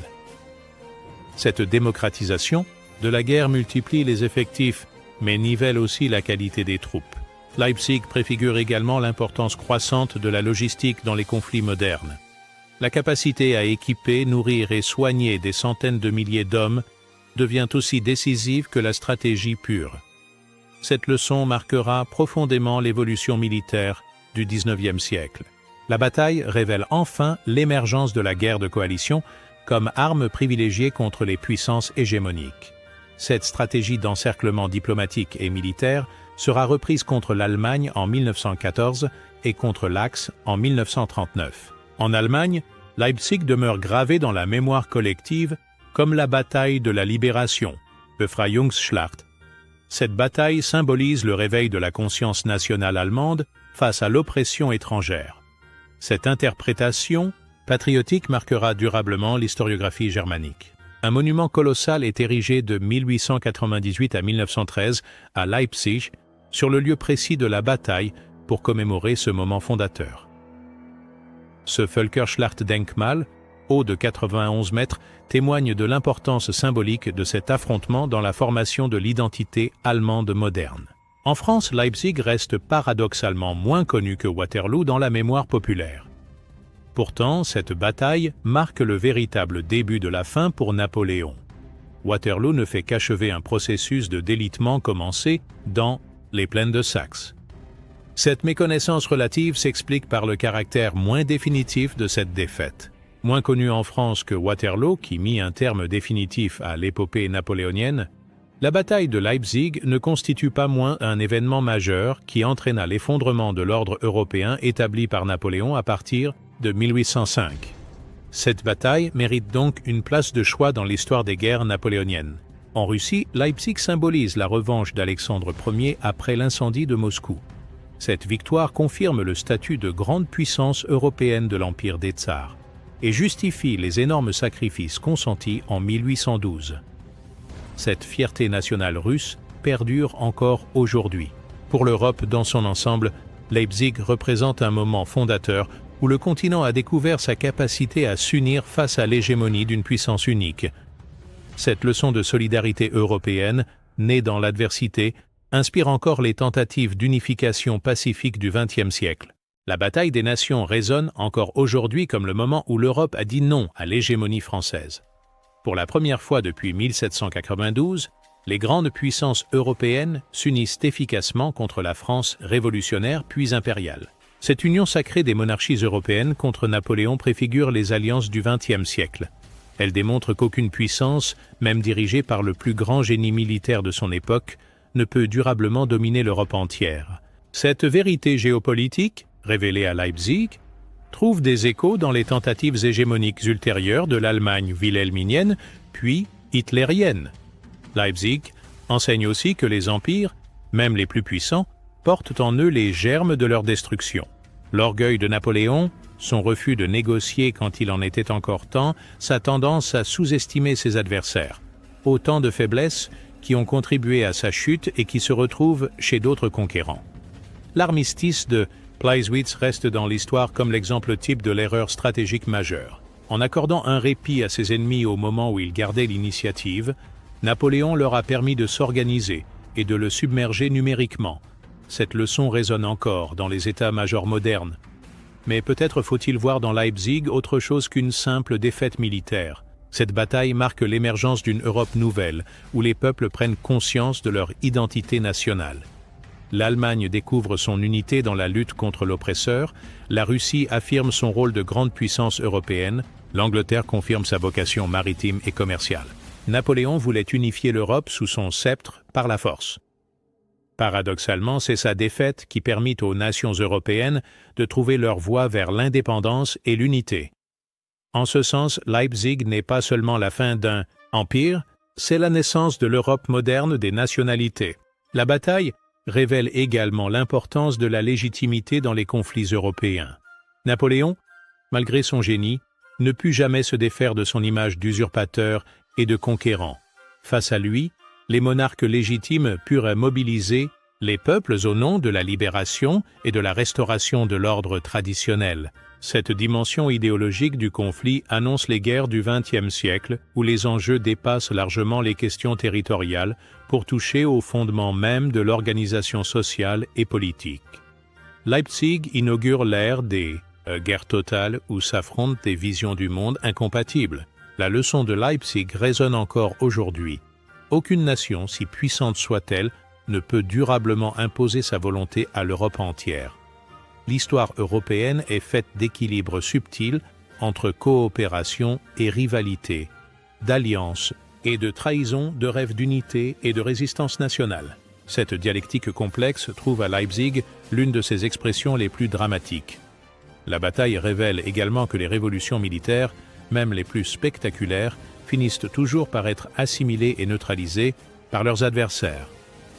Cette démocratisation de la guerre multiplie les effectifs, mais nivelle aussi la qualité des troupes. Leipzig préfigure également l'importance croissante de la logistique dans les conflits modernes. La capacité à équiper, nourrir et soigner des centaines de milliers d'hommes devient aussi décisive que la stratégie pure. Cette leçon marquera profondément l'évolution militaire du XIXe siècle. La bataille révèle enfin l'émergence de la guerre de coalition comme arme privilégiée contre les puissances hégémoniques. Cette stratégie d'encerclement diplomatique et militaire sera reprise contre l'Allemagne en 1914 et contre l'Axe en 1939. En Allemagne, Leipzig demeure gravé dans la mémoire collective comme la bataille de la libération, Befreiungsschlacht. Cette bataille symbolise le réveil de la conscience nationale allemande face à l'oppression étrangère. Cette interprétation patriotique marquera durablement l'historiographie germanique. Un monument colossal est érigé de 1898 à 1913 à Leipzig, sur le lieu précis de la bataille pour commémorer ce moment fondateur. Ce Völkerschlachtdenkmal, haut de 91 mètres, témoigne de l'importance symbolique de cet affrontement dans la formation de l'identité allemande moderne. En France, Leipzig reste paradoxalement moins connu que Waterloo dans la mémoire populaire. Pourtant, cette bataille marque le véritable début de la fin pour Napoléon. Waterloo ne fait qu'achever un processus de délitement commencé dans les plaines de Saxe. Cette méconnaissance relative s'explique par le caractère moins définitif de cette défaite. Moins connue en France que Waterloo, qui mit un terme définitif à l'épopée napoléonienne, la bataille de Leipzig ne constitue pas moins un événement majeur qui entraîna l'effondrement de l'ordre européen établi par Napoléon à partir de 1805. Cette bataille mérite donc une place de choix dans l'histoire des guerres napoléoniennes. En Russie, Leipzig symbolise la revanche d'Alexandre Ier après l'incendie de Moscou. Cette victoire confirme le statut de grande puissance européenne de l'Empire des Tsars et justifie les énormes sacrifices consentis en 1812. Cette fierté nationale russe perdure encore aujourd'hui. Pour l'Europe dans son ensemble, Leipzig représente un moment fondateur où le continent a découvert sa capacité à s'unir face à l'hégémonie d'une puissance unique. Cette leçon de solidarité européenne, née dans l'adversité, inspire encore les tentatives d'unification pacifique du XXe siècle. La bataille des nations résonne encore aujourd'hui comme le moment où l'Europe a dit non à l'hégémonie française. Pour la première fois depuis 1792, les grandes puissances européennes s'unissent efficacement contre la France révolutionnaire puis impériale. Cette union sacrée des monarchies européennes contre Napoléon préfigure les alliances du XXe siècle. Elle démontre qu'aucune puissance, même dirigée par le plus grand génie militaire de son époque, ne peut durablement dominer l'Europe entière. Cette vérité géopolitique, révélée à Leipzig, trouve des échos dans les tentatives hégémoniques ultérieures de l'Allemagne wilhelminienne, puis hitlérienne. Leipzig enseigne aussi que les empires, même les plus puissants, portent en eux les germes de leur destruction. L'orgueil de Napoléon, son refus de négocier quand il en était encore temps, sa tendance à sous-estimer ses adversaires. Autant de faiblesses qui ont contribué à sa chute et qui se retrouvent chez d'autres conquérants. L'armistice de Clausewitz reste dans l'histoire comme l'exemple type de l'erreur stratégique majeure. En accordant un répit à ses ennemis au moment où ils gardaient l'initiative, Napoléon leur a permis de s'organiser et de le submerger numériquement. Cette leçon résonne encore dans les états-majors modernes. Mais peut-être faut-il voir dans Leipzig autre chose qu'une simple défaite militaire. Cette bataille marque l'émergence d'une Europe nouvelle, où les peuples prennent conscience de leur identité nationale. L'Allemagne découvre son unité dans la lutte contre l'oppresseur, la Russie affirme son rôle de grande puissance européenne, l'Angleterre confirme sa vocation maritime et commerciale. Napoléon voulait unifier l'Europe sous son sceptre par la force. Paradoxalement, c'est sa défaite qui permit aux nations européennes de trouver leur voie vers l'indépendance et l'unité. En ce sens, Leipzig n'est pas seulement la fin d'un empire, c'est la naissance de l'Europe moderne des nationalités. La bataille révèle également l'importance de la légitimité dans les conflits européens. Napoléon, malgré son génie, ne put jamais se défaire de son image d'usurpateur et de conquérant. Face à lui, les monarques légitimes purent mobiliser les peuples au nom de la libération et de la restauration de l'ordre traditionnel. Cette dimension idéologique du conflit annonce les guerres du XXe siècle, où les enjeux dépassent largement les questions territoriales pour toucher au fondement même de l'organisation sociale et politique. Leipzig inaugure l'ère des guerres totales où s'affrontent des visions du monde incompatibles. La leçon de Leipzig résonne encore aujourd'hui. Aucune nation, si puissante soit-elle, ne peut durablement imposer sa volonté à l'Europe entière. L'histoire européenne est faite d'équilibres subtils entre coopération et rivalité, d'alliance et de trahison, de rêve d'unité et de résistance nationale. Cette dialectique complexe trouve à Leipzig l'une de ses expressions les plus dramatiques. La bataille révèle également que les révolutions militaires, même les plus spectaculaires, finissent toujours par être assimilées et neutralisées par leurs adversaires.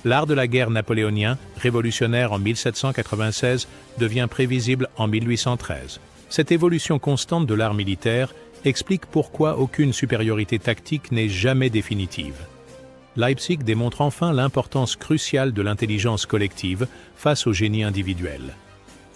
L'art de la guerre napoléonien, révolutionnaire en 1796, devient prévisible en 1813. Cette évolution constante de l'art militaire explique pourquoi aucune supériorité tactique n'est jamais définitive. Leipzig démontre enfin l'importance cruciale de l'intelligence collective face au génie individuel.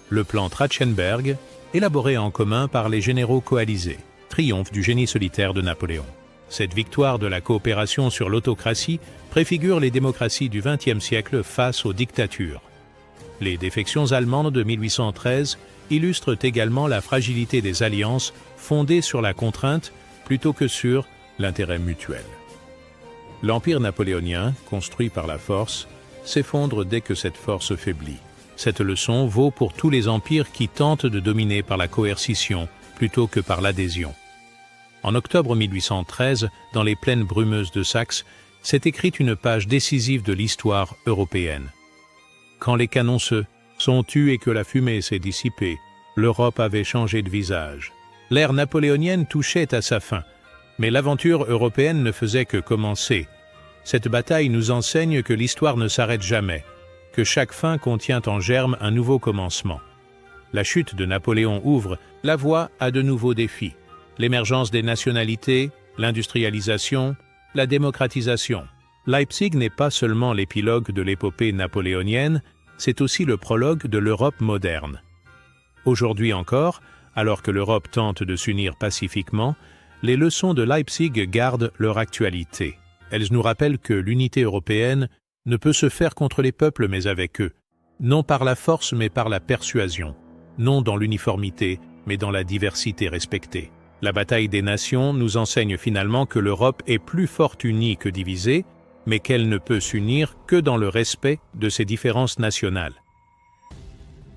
Le plan Trachtenberg, élaboré en commun par les généraux coalisés, triomphe du génie solitaire de Napoléon. Cette victoire de la coopération sur l'autocratie préfigure les démocraties du XXe siècle face aux dictatures. Les défections allemandes de 1813 illustrent également la fragilité des alliances fondées sur la contrainte plutôt que sur l'intérêt mutuel. L'empire napoléonien, construit par la force, s'effondre dès que cette force faiblit. Cette leçon vaut pour tous les empires qui tentent de dominer par la coercition plutôt que par l'adhésion. En octobre 1813, dans les plaines brumeuses de Saxe, s'est écrite une page décisive de l'histoire européenne. Quand les canons se sont tus et que la fumée s'est dissipée, l'Europe avait changé de visage. L'ère napoléonienne touchait à sa fin, mais l'aventure européenne ne faisait que commencer. Cette bataille nous enseigne que l'histoire ne s'arrête jamais, que chaque fin contient en germe un nouveau commencement. La chute de Napoléon ouvre la voie à de nouveaux défis. L'émergence des nationalités, l'industrialisation, la démocratisation. Leipzig n'est pas seulement l'épilogue de l'épopée napoléonienne, c'est aussi le prologue de l'Europe moderne. Aujourd'hui encore, alors que l'Europe tente de s'unir pacifiquement, les leçons de Leipzig gardent leur actualité. Elles nous rappellent que l'unité européenne ne peut se faire contre les peuples mais avec eux, non par la force mais par la persuasion, non dans l'uniformité mais dans la diversité respectée. La bataille des nations nous enseigne finalement que l'Europe est plus forte unie que divisée, mais qu'elle ne peut s'unir que dans le respect de ses différences nationales.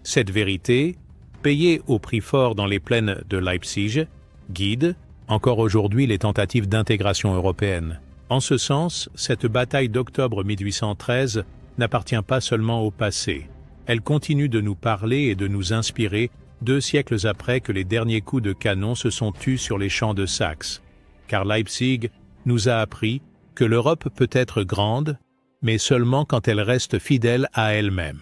Cette vérité, payée au prix fort dans les plaines de Leipzig, guide encore aujourd'hui les tentatives d'intégration européenne. En ce sens, cette bataille d'octobre 1813 n'appartient pas seulement au passé. Elle continue de nous parler et de nous inspirer 2 siècles après que les derniers coups de canon se sont tus sur les champs de Saxe. Car Leipzig nous a appris que l'Europe peut être grande, mais seulement quand elle reste fidèle à elle-même.